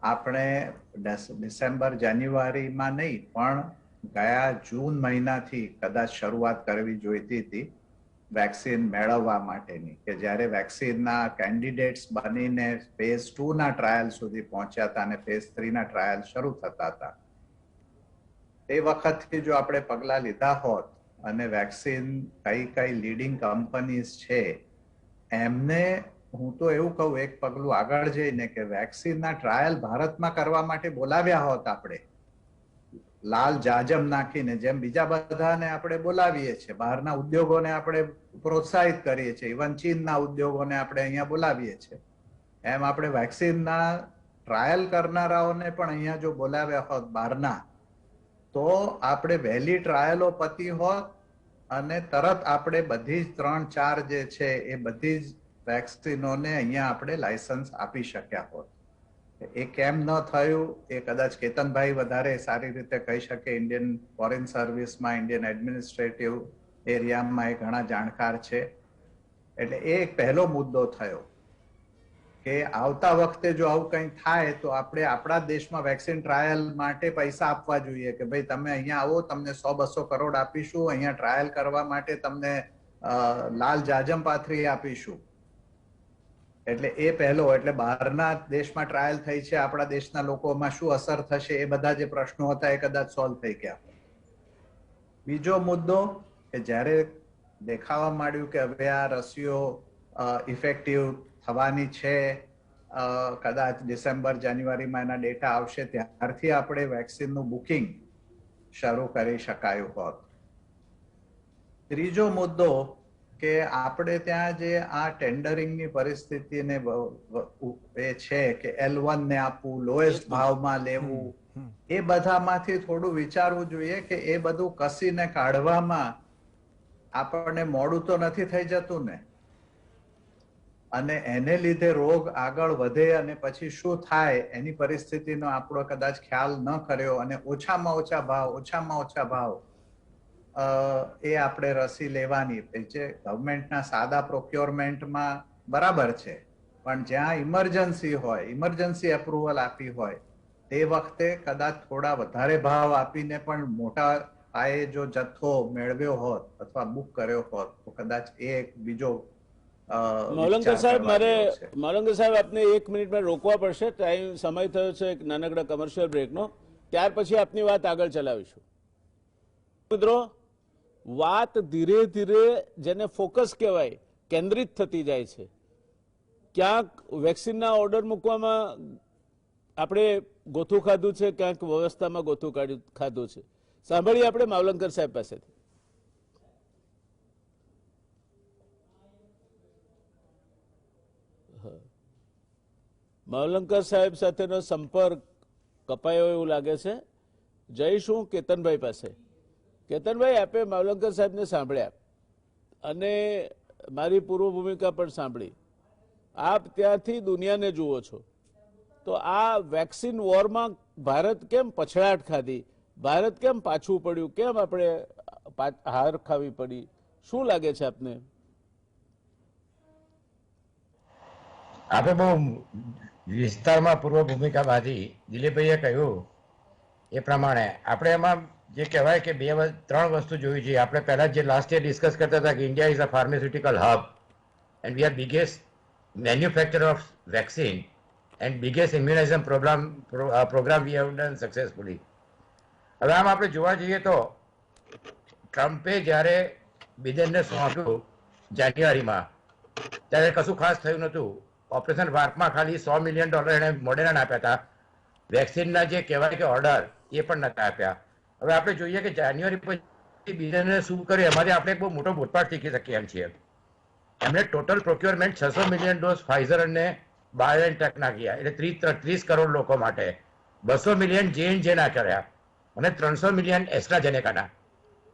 આપણે ડિસેમ્બર જાન્યુઆરીમાં નહીં પણ ગયા જૂન મહિનાથી કદાચ શરૂઆત કરવી જોઈતી હતી વેક્સિન મેળવવા માટેની, કે જ્યારે વેક્સિનના કેન્ડિડેટ્સ બનીને ફેઝ 2ના ટ્રાયલ સુધી પહોંચ્યા હતા અને ફેઝ 3ના ટ્રાયલ શરૂ થતા હતા. તે વખતથી જો આપણે પગલાં લીધા હોત અને વેક્સિન કઈ લીડિંગ કંપનીઝ છે એમને હું તો એવું કહું એક પગલું આગળ જઈને કે વેક્સિનના ટ્રાયલ ભારતમાં કરવા માટે બોલાવ્યા હોત આપણે, લાલ જાજમ નાખીને, જેમ બીજા બધાને આપણે બોલાવીએ છીએ, બહારના ઉદ્યોગોને આપણે પ્રોત્સાહિત કરીએ છીએ, ઇવન ચીનના ઉદ્યોગોને આપણે અહીંયા બોલાવીએ છીએ, એમ આપણે વેક્સિનના ટ્રાયલ કરનારાઓને પણ અહીંયા જો બોલાવ્યા હોત બહારના, તો આપણે વહેલી ટ્રાયલો પતી હોત અને તરત આપણે બધી જ 3-4 જે છે એ બધી જ વેક્સિનોને અહીંયા આપણે લાયસન્સ આપી શક્યા હોત. એ કેમ ન થયું એ કદાચ કેતનભાઈ વધારે સારી રીતે કહી શકે. ઇન્ડિયન ફોરેન સર્વિસમાં, ઇન્ડિયન એડમિનિસ્ટ્રેટિવ એરિયામાં એ ઘણા જાણકાર છે. એટલે એ એક પહેલો મુદ્દો થયો કે આવતા વખતે જો આવું કંઈ થાય તો આપણે આપણા દેશમાં વેક્સિન ટ્રાયલ માટે પૈસા આપવા જોઈએ કે ભાઈ તમે અહીંયા આવો, તમને 100-200 કરોડ આપીશું, અહીંયા ટ્રાયલ કરવા માટે તમને લાલ જાજમ પાથરી આપીશું. એટલે એ પહેલો, એટલે બહારના દેશમાં ટ્રાયલ થઈ છે, આપણા દેશના લોકોમાં શું અસર થશે એ બધા જે પ્રશ્નો હતા એ કદાચ સોલ્વ થઈ ગયા. બીજો મુદ્દો કે જ્યારે દેખાવા માંડ્યું કે હવે આ રસીઓ ઇફેક્ટિવ થવાની છે, કદાચ ડિસેમ્બર જાન્યુઆરીમાં એના ડેટા આવશે, ત્યારથી આપણે વેક્સિનનું બુકિંગ શરૂ કરી શકાયું હોત. ત્રીજો મુદ્દો કે આપણે ત્યાં જે આ ટેન્ડરિંગની પરિસ્થિતિને એ છે કે L1 ને આપવું, લોએસ્ટ ભાવમાં લેવું, એ બધામાંથી થોડું વિચારવું જોઈએ કે એ બધું કસીને કાઢવામાં આપણને મોડું તો નથી થઈ જતું ને, અને એને લીધે રોગ આગળ વધે અને પછી શું થાય એની પરિસ્થિતિનો આપણો કદાચ ખ્યાલ ન કર્યો અને ઓછામાં ઓછા ભાવ એ આપણે રસી લેવાની છે. ગવર્મેન્ટના સાદા પ્રોક્યોરમેન્ટમાં બરાબર છે, પણ જ્યાં ઇમરજન્સી હોય, ઇમરજન્સી એપ્રુવલ આપી હોય તે વખતે કદાચ થોડા વધારે ભાવ આપીને પણ મોટા પાયે જો જથ્થો મેળવ્યો હોત અથવા બુક કર્યો હોત તો કદાચ એ એક બીજો. માવલંકર સાહેબ આપને 1 મિનિટમાં રોકવા પડશે, ટાઈમ સમય થયો છે એક નાનકડા કમર્શિયલ બ્રેકનો, ત્યાર પછી આપની વાત આગળ ચલાવીશું. મિત્રો, વાત ધીરે ધીરે જેને ફોકસ કહેવાય કેન્દ્રિત થતી જાય છે. ક્યાંક વેક્સિનના ઓર્ડર મૂકવામાં આપણે ગોથું ખાધું છે, ક્યાંક વ્યવસ્થામાં ગોથું ખાધું છે. સાંભળીએ આપણે માવલંકર સાહેબ પાસેથી. માવલંકર સાહેબ સાથેનો સંપર્ક કપાયો એવું લાગે છે. જઈશું કેતનભાઈ પાસે. કેતનભાઈ, આપે માવલંકર સાહેબને સાંભળ્યા અને મારી પૂર્વ ભૂમિકા પણ સાંભળી. આપ ત્યાંથી દુનિયાને જુઓ છો, તો આ વેક્સિન વોરમાં ભારત કેમ પછડાટ ખાધી, ભારત કેમ પાછું પડ્યું, કેમ આપણે હાર ખાવી પડી, શું લાગે છે આપને? આપણે બહુ વિસ્તારમાં પૂર્વ ભૂમિકા બાંધી. દિલીપભાઈએ કહ્યું એ પ્રમાણે આપણે એમાં જે કહેવાય કે 3 વસ્તુ જોવી જોઈએ. આપણે પહેલા જે લાસ્ટ યર ડિસ્કસ કરતા હતા કે India is a pharmaceutical hub and we are biggest manufacture of vaccine and biggest immunisation programme we have done successfully. હવે આમ આપણે જોવા જઈએ તો ટ્રમ્પે જ્યારે બિડેનને સોંપ્યું જાન્યુઆરીમાં, ત્યારે કશું ખાસ થયું નહોતું. ઓપરેશન વાર્કમાં ખાલી $100 મિલિયન એને મોડેરાને આપ્યા હતા. વેક્સિનના જે કહેવાય કે ઓર્ડર એ પણ નતા આપ્યા. હવે આપણે જોઈએ કે જાન્યુઆરી પછી બિડેને શું કર્યું, એમાંથી આપણે એક બહુ મોટો બોધપાઠ શીખી શકીએ એમ છીએ. એમણે total procurement 600 million dose Pfizer અને બાયોએનટેકના ગયા, એટલે 30 કરોડ લોકો માટે. 200 મિલિયન J&Jના કર્યા અને 300 મિલિયન એસ્ટ્રાઝેનેકાના.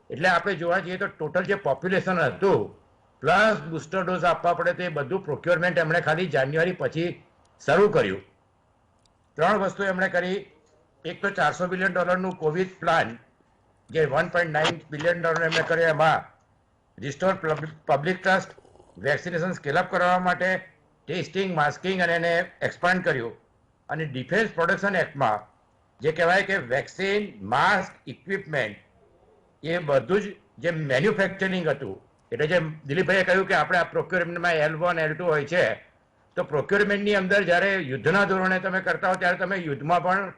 એટલે આપણે જોવા જઈએ તો ટોટલ જે પોપ્યુલેશન હતું પ્લસ બુસ્ટર ડોઝ આપવા પડે તો એ બધું પ્રોક્યોરમેન્ટ એમણે ખાલી જાન્યુઆરી પછી શરૂ કર્યું. 3 વસ્તુ એમણે કરી. એક તો $400 બિલિયન કોવિડ પ્લાન જે $1.9 બિલિયન એમણે કર્યો, એમાં રિસ્ટોર પબ્લિક ટ્રસ્ટ, વેક્સિનેશન સ્કેલઅપ કરવા માટે ટેસ્ટિંગ, માસ્કિંગ અને એને એક્સપાન્ડ કર્યું. અને ડિફેન્સ પ્રોડક્શન એક્ટમાં જે કહેવાય કે વેક્સિન, માસ્ક, ઇક્વિપમેન્ટ એ બધું જ જે મેન્યુફેક્ચરિંગ હતું, એટલે જે દિલીપભાઈએ કહ્યું કે આપણે આ પ્રોક્યોરમેન્ટમાં L1, L2 હોય છે, તો પ્રોક્યોરમેન્ટની અંદર જ્યારે યુદ્ધના ધોરણે તમે કરતા હો ત્યારે તમે યુદ્ધમાં પણ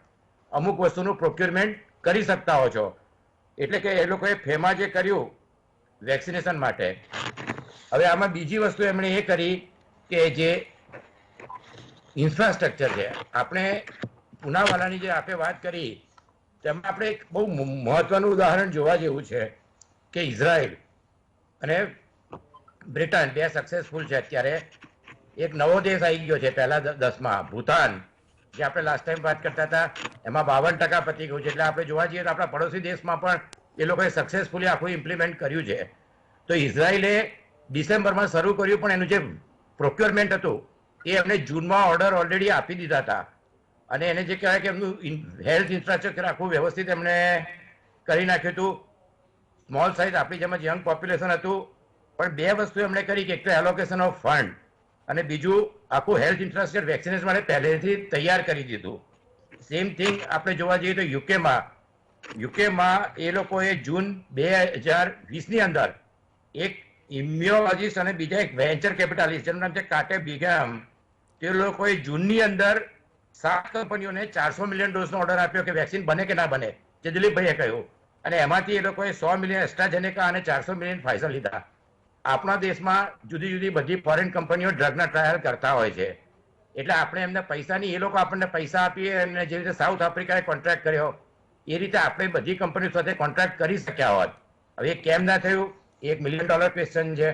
અમુક વસ્તુનું પ્રોક્યોરમેન્ટ કરી શકતા હો છો. એટલે કે એ લોકોએ ફેમાં જે કર્યું વેક્સિનેશન માટે. હવે આમાં બીજી વસ્તુ એમણે એ કરી કે જે ઇન્ફ્રાસ્ટ્રક્ચર છે, આપણે પૂનાવાલાની જે આપણે વાત કરી તેમાં આપણે એક બહુ મહત્વનું ઉદાહરણ જોવા જેવું છે કે ઇઝરાયલ અને બ્રિટન 2 સક્સેસફુલ છે. અત્યારે એક નવો દેશ આવી ગયો છે પહેલા 10માં, ભૂતાન, જે આપણે લાસ્ટ ટાઈમ વાત કરતા હતા, એમાં 52% પતી ગયું છે. એટલે આપણે જોવા જઈએ તો આપણા પડોશી દેશમાં પણ એ લોકોએ સક્સેસફુલી આખું ઇમ્પ્લિમેન્ટ કર્યું છે. તો ઇઝરાયલે ડિસેમ્બરમાં શરૂ કર્યું, પણ એનું જે પ્રોક્યોરમેન્ટ હતું એ એમને જૂનમાં ઓર્ડર ઓલરેડી આપી દીધા હતા. અને એને જે કહેવાય કે એમનું હેલ્થ ઇન્ફ્રાસ્ટ્રક્ચર આખું વ્યવસ્થિત એમણે કરી નાખ્યું હતું. સ્મોલ સાઇઝ આપણી જેમ યંગ પોપ્યુલેશન હતું, પણ 2 વસ્તુ એમણે કરી કે એક તો એલોકેશન ઓફ ફંડ અને બીજું આખું હેલ્થ ઇન્ફ્રાસ્ટ્રક્ચર વેક્સિનેશન માટે પહેલેથી તૈયાર કરી દીધું. સેમ થિંગ આપણે જોવા જઈએ તો યુકેમાં એ લોકોએ જૂન 2020ની અંદર એક ઇમ્યુનોલોજીસ્ટ અને બીજા એક વેન્ચર કેપિટાલિસ્ટ જેનું નામ છે કાટે બિગેમ, તે લોકોએ જૂનની અંદર 7 કંપનીઓને $400 મિલિયન ડોઝનો ઓર્ડર આપ્યો કે વેક્સિન બને કે ના બને, જે દિલીપભાઈએ કહ્યું. અને એમાંથી એ લોકોએ 100 મિલિયન એસ્ટ્રાઝેનેકા અને 400 મિલિયન ફાઇઝર લીધા. આપણા દેશમાં જુદી જુદી બધી ફોરેન કંપનીઓ ડ્રગના ટ્રાયલ કરતા હોય છે. એટલે આપણે એમને પૈસાની, એ લોકો આપણને પૈસા આપીએ, એમને જે રીતે સાઉથ આફ્રિકાએ કોન્ટ્રાક્ટ કર્યો એ રીતે આપણે બધી કંપનીઓ સાથે કોન્ટ્રાક્ટ કરી શક્યા હોત. હવે કેમ ના થયું, $1 મિલિયન ક્વેશ્ચન છે.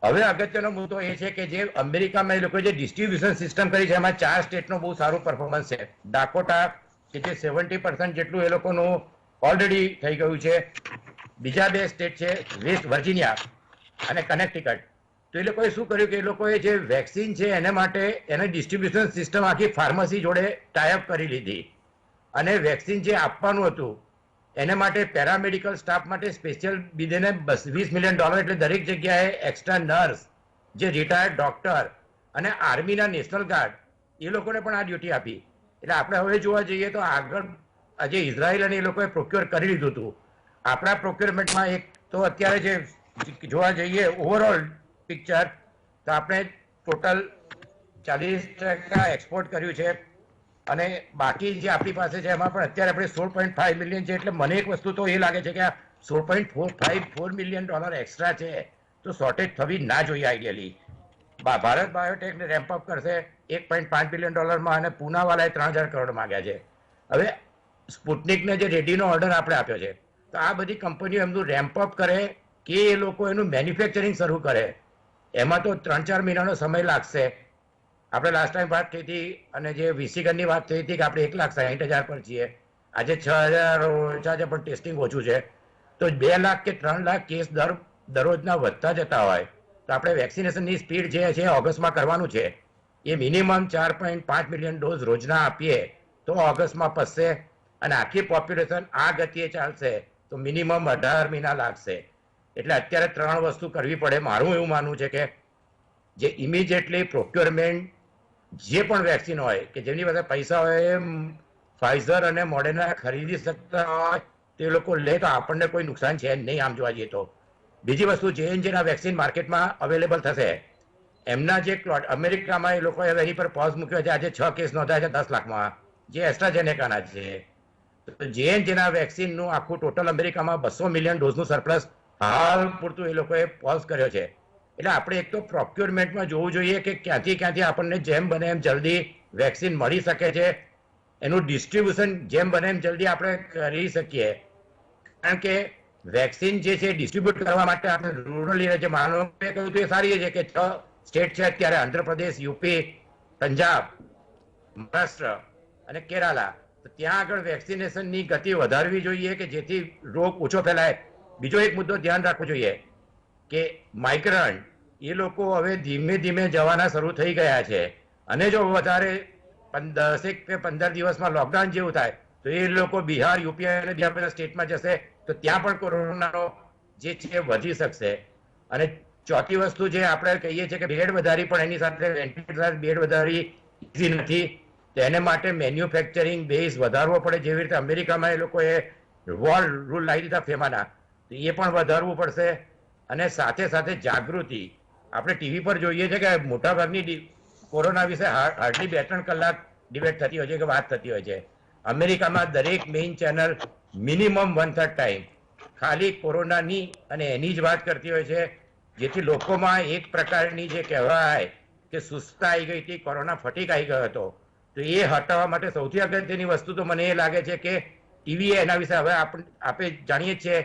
હવે અગત્યનો મુદ્દો એ છે કે જે અમેરિકામાં એ લોકોએ જે ડિસ્ટ્રીબ્યુશન સિસ્ટમ કરી છે એમાં 4 સ્ટેટનું બહુ સારું પરફોર્મન્સ છે. ડાકોટા કે જે 70% જેટલું એ લોકોનું ઓલરેડી થઈ ગયું છે. બીજા 2 સ્ટેટ છે વેસ્ટ વર્જિનિયા અને કનેક્ટિકટ. તો એ લોકોએ શું કર્યું કે એ લોકોએ જે વેક્સિન છે એને માટે એને ડિસ્ટ્રીબ્યુશન સિસ્ટમ આખી ફાર્મસી જોડે ટાઈઅપ કરી લીધી. અને વેક્સિન જે આપવાનું હતું એને માટે પેરામેડિકલ સ્ટાફ માટે સ્પેશિયલ બીજેને $20 મિલિયન, એટલે દરેક જગ્યાએ એક્સ્ટ્રા નર્સ, જે રિટાયર્ડ ડોક્ટર અને આર્મીના નેશનલ ગાર્ડ એ લોકોને પણ આ ડ્યુટી આપી. એટલે આપણે હવે જોવા જઈએ તો આગળ આજે ઇઝરાયલ અને એ લોકોએ પ્રોક્યોર કરી લીધું હતું. આપણા પ્રોક્યોરમેન્ટમાં એક તો અત્યારે જે જોવા જઈએ ઓવરઓલ પિક્ચર, તો આપણે ટોટલ 40% એક્સપોર્ટ કર્યું છે. અને બાકી જે આપણી પાસે છે એમાં પણ અત્યારે આપણે 16.5 મિલિયન છે. એટલે મને એક વસ્તુ તો એ લાગે છે કે આ $16.4 મિલિયન એક્સ્ટ્રા છે, તો શોર્ટેજ થવી ના જોઈએ આઈડિયલી. ભારત બાયોટેકને રેમ્પ અપ કરશે $1.5 બિલિયન અને પૂનાવાલાએ 3,000 કરોડ માંગ્યા છે. હવે સ્પુટનિકને જે રેડીનો ઓર્ડર આપણે આપ્યો છે, તો આ બધી કંપનીઓ એમનું રેમ્પઅપ કરે કે એ લોકો એનું મેન્યુફેક્ચરિંગ શરૂ કરે, એમાં તો 3-4 મહિનાનો સમય લાગશે. આપણે લાસ્ટ ટાઈમ વાત થઈ હતી અને જે વિસીગનની વાત થઈ હતી કે આપણે 1,60,000 પર છીએ, આજે 6,000 ઓછા છે પણ ટેસ્ટિંગ ઓછું છે. તો 2 લાખ કે 3 લાખ કેસ દરરોજના વધતા જતા હોય તો આપણે વેક્સિનેશનની સ્પીડ જે છે ઓગસ્ટમાં કરવાનું છે, એ મિનિમમ 4.5 મિલિયન ડોઝ રોજના આપીએ તો ઓગસ્ટમાં પસશે અને આખી પોપ્યુલેશન આ ગતિએ ચાલશે તો મિનિમમ 18 મહિના લાગશે. એટલે અત્યારે 3 વસ્તુ કરવી પડે. મારું એવું માનવું છે કે જે ઇમિડિયેટલી પ્રોક્યોરમેન્ટ જે પણ વેક્સિન હોય કે જેની પાસે પૈસા હોય એ ફાઇઝર અને મોડેના ખરીદી શકતા હોય તે લોકો લે તો આપણને કોઈ નુકસાન છે નહીં આમ જોવા જઈએ તો. બીજી વસ્તુ J&Jના વેક્સિન માર્કેટમાં અવેલેબલ થશે. એમના જે અમેરિકામાં એ લોકોએ એની પર પોઝ મૂક્યો છે, આજે 6 કેસ નોંધાયા છે 10 લાખમાં, જે એસ્ટ્રાઝેનેકાના છે. J&Jના વેક્સિનનું આખું ટોટલ અમેરિકામાં 200 મિલિયન ડોઝનું સરપ્લસ હાલ પૂરતું એ લોકોએ પોઝ કર્યો છે. એટલે આપણે એક તો પ્રોક્યોરમેન્ટમાં જોવું જોઈએ કે ક્યાંથી આપણને જેમ બને એમ જલ્દી વેક્સિન મળી શકે છે, એનું ડિસ્ટ્રીબ્યુશન જેમ બને એમ જલ્દી આપણે કરી શકીએ. કારણ કે વેક્સિન જે છે ડિસ્ટ્રીબ્યુટ કરવા માટે આપણે રૂરલ એરિયા જે માનવ કહ્યું તો એ સારી છે કે 6 સ્ટેટ છે અત્યારે, આંધ્રપ્રદેશ, યુપી, પંજાબ, મહારાષ્ટ્ર અને કેરાલા. તો ત્યાં આગળ વેક્સિનેશનની ગતિ વધારવી જોઈએ કે જેથી રોગ ઓછો ફેલાય. બીજો એક મુદ્દો ધ્યાન રાખવો જોઈએ કે માઇગ્રન્ટ એ લોકો હવે ધીમે ધીમે જવાના શરૂ થઈ ગયા છે અને જો વધારે 10 કે 15 દિવસમાં લોકડાઉન જેવું થાય તો એ લોકો બિહાર, યુપી અને બીજા બધા સ્ટેટમાં જશે તો ત્યાં પણ કોરોનાનો જે છે વધી શકશે. અને ચોથી વસ્તુ જે આપણે કહીએ છીએ કે બેડ વધારી, પણ એની સાથે વેન્ટિલેટર બેડ વધારી ઇઝી નથી. તો એને માટે મેન્યુફેક્ચરિંગ બેઝ વધારવો પડે. જેવી રીતે અમેરિકામાં એ લોકોએ વોલ રૂલ લાવી દીધા ફેમાના, તો એ પણ વધારવું પડશે. અને સાથે સાથે જાગૃતિ. આપણે ટીવી પર જોઈએ છે કે મોટાભાગની કોરોના વિશે હાર્ડલી 2-3 કલાક ડિબેટ થતી હોય છે કે વાત થતી હોય છે. અમેરિકામાં દરેક મેઇન ચેનલ મિનિમમ 1/3 ટાઈમ ખાલી કોરોનાની અને એની જ વાત કરતી હોય છે, જેથી લોકોમાં એક પ્રકારની જે કહેવાય કે સુસ્તા આવી ગઈ હતી, કોરોના ફટીક આવી ગયો હતો. તો એ હટાવવા માટે સૌથી અગત્યની વસ્તુ તો મને એ લાગે છે કે ટીવી એના વિશે હવે આપણે જાણીએ છીએ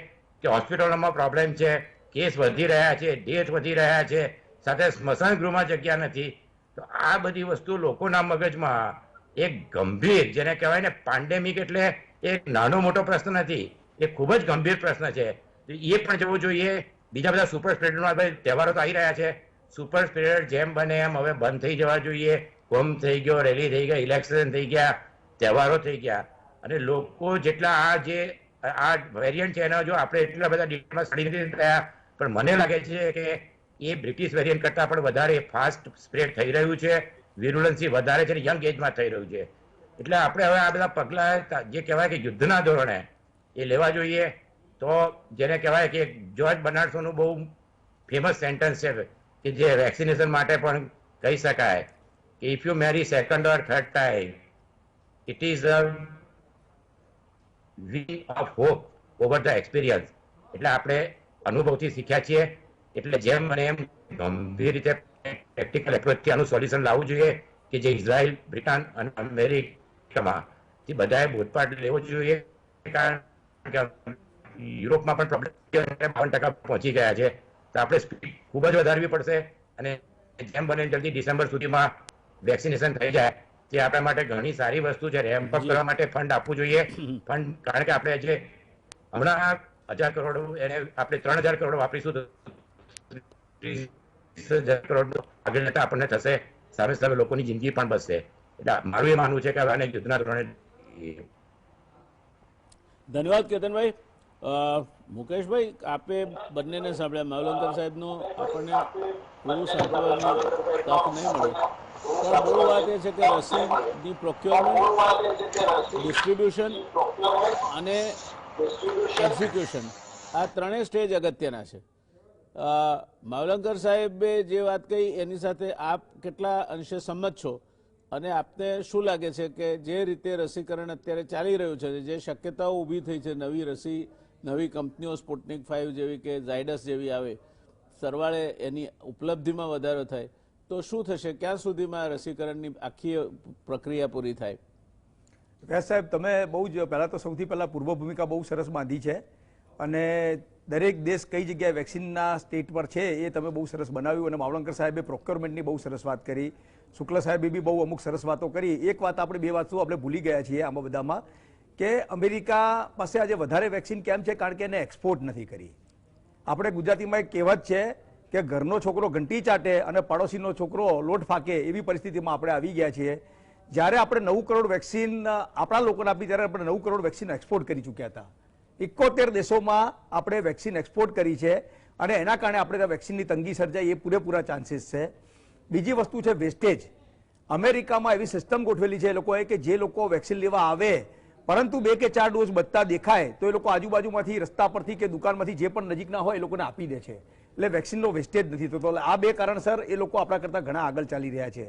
કે હોસ્પિટલોમાં પ્રોબ્લેમ છે, કેસ વધી રહ્યા છે, ડેથ વધી રહ્યા છે, સાથે સ્મશાન ગૃહમાં જગ્યા નથી. તો આ બધી વસ્તુ લોકોના મગજમાં એક ગંભીર, જેને કહેવાય ને પેન્ડેમિક, એટલે એક નાનો મોટો પ્રશ્ન નથી, એ ખૂબ જ ગંભીર પ્રશ્ન છે. તો એ પણ જવું જોઈએ. બીજા બધા સુપર સ્પ્રેડરમાં તહેવારો તો આવી રહ્યા છે. સુપર સ્પ્રેડર જેમ બને એમ હવે બંધ થઈ જવા જોઈએ. હોમ થઈ ગયો, રેલી થઈ ગઈ, ઇલેક્શન થઈ ગયા, તહેવારો થઈ ગયા. અને લોકો જેટલા આ વેરિયન્ટ છે એના જો આપણે એટલા બધા ડિટેલમાં સ્ટડી નથી થયા, પણ મને લાગે છે કે એ બ્રિટિશ વેરિયન્ટ કરતાં પણ વધારે ફાસ્ટ સ્પ્રેડ થઈ રહ્યું છે, વિરુલન્સી વધારે છે, યંગ એજમાં થઈ રહ્યું છે. એટલે આપણે હવે આ બધા પગલાં જે કહેવાય કે યુદ્ધના ધોરણે એ લેવા જોઈએ. તો જેને કહેવાય કે જ્યોર્જ બર્નાર્ડ બહુ ફેમસ સેન્ટેન્સ છે કે જે વેક્સિનેશન માટે પણ કહી શકાય કે if you Mary second or third time it is a win of hope over the experience. એટલે આપણે અનુભવથી શીખ્યા છીએ. એટલે જેમ મને એમ ગંભીર રીતે પ્રેક્ટિકલ એપ્રોચથી આનું સોલ્યુશન લાવવું જોઈએ કે જે ઇઝરાયલ, બ્રિટન અને અમેરિકામાં તે બધાએ બોધપાઠ લેવો જોઈએ. કારણ કે યુરોપમાં પણ પ્રોબ્લેમ 52% પહોંચી ગયા છે. તો આપણે સ્પીડ ખૂબ જ વધારવી પડશે અને જેમ બને જલ્દી ડિસેમ્બર સુધીમાં વેક્સિનેશન થઈ જાય તે આપણા માટે ઘણી સારી વસ્તુ છે. રેમ્પ અપ કરવા માટે ફંડ આપવું જોઈએ. ફંડ, કારણ કે આપણે જે હમણાં 1,000 કરોડ એને આપણે 3,000 કરોડ વાપરીશું તો 30,000 કરોડ આગળ જતા આપણને થશે. સામે સામે લોકોની જિંદગી પણ બચશે. એટલે મારું એ માનવું છે કે હવે યુદ્ધના ધોરણે. ધન્યવાદ કેતનભાઈ. મુકેશભાઈ, આપે બંનેને સાંભળ્યા. માવલંકર સાહેબનું આપણને પૂરું સાંભળવાની તક નહીં મળી, પણ મૂળ વાત એ છે કે રસીની પ્રોક્યોરમેન્ટ, ડિસ્ટ્રીબ્યુશન અને એક્ઝિક્યુશન, આ ત્રણેય સ્ટેજ અગત્યના છે. માવલંકર સાહેબે જે વાત કહી એની સાથે આપ કેટલા અંશે સંમત છો અને આપને શું લાગે છે કે જે રીતે રસીકરણ અત્યારે ચાલી રહ્યું છે, જે શક્યતાઓ ઊભી થઈ છે, નવી રસી, નવી કંપનીઓ સ્પુટનિક 5 જેવી કે ઝાયડસ જેવી આવે, સરવાળે એની ઉપલબ્ધિમાં વધારો થાય, તો શું થશે? ક્યાં સુધીમાં રસીકરણની આખી પ્રક્રિયા પૂરી થાય? વ્યાસ સાહેબ, તમે બહુ જ પહેલાં તો સૌથી પહેલાં પૂર્વ ભૂમિકા બહુ સરસ બાંધી છે અને દરેક દેશ કઈ જગ્યાએ વેક્સિનના સ્ટેટ પર છે એ તમે બહુ સરસ બનાવ્યું. અને માવલંકર સાહેબે પ્રોક્યોરમેન્ટની બહુ સરસ વાત કરી, શુક્લ સાહેબે બી બહુ અમુક સરસ વાતો કરી. એક વાત આપણે, બે વાત શું આપણે ભૂલી ગયા છીએ આમાં બધામાં, કે અમેરિકા પાસે આજે વધારે વેક્સિન કેમ છે? કારણ કે એને એક્સપોર્ટ નથી કરી. આપણે ગુજરાતીમાં એક કહેવત છે કે ઘરનો છોકરો ઘંટી ચાટે અને પાડોશીનો છોકરો લોટ ફાકે, એવી પરિસ્થિતિમાં આપણે આવી ગયા છીએ. જ્યારે આપણે 9 કરોડ વેક્સિન આપણા લોકોને આપી, ત્યારે આપણે 9 કરોડ વેક્સિન એક્સપોર્ટ કરી ચૂક્યા હતા. 71 દેશોમાં આપણે વેક્સિન એક્સપોર્ટ કરી છે અને એના કારણે આપણે ત્યાં વેક્સિનની તંગી સર્જાય એ પૂરેપૂરા ચાન્સીસ છે. બીજી વસ્તુ છે વેસ્ટેજ. અમેરિકામાં એવી સિસ્ટમ ગોઠવેલી છે એ લોકોએ કે જે લોકો વેક્સિન લેવા આવે પરંતુ 2 કે 4 ડોઝ બચતા દેખાય તો એ લોકો આજુબાજુમાંથી, રસ્તા પરથી કે દુકાનમાંથી જે પણ નજીકના હોય એ લોકોને આપી દે છે. એટલે વેક્સિનનો વેસ્ટેજ નથી થતો. એટલે આ 2 કારણસર એ લોકો આપણા કરતાં ઘણા આગળ ચાલી રહ્યા છે.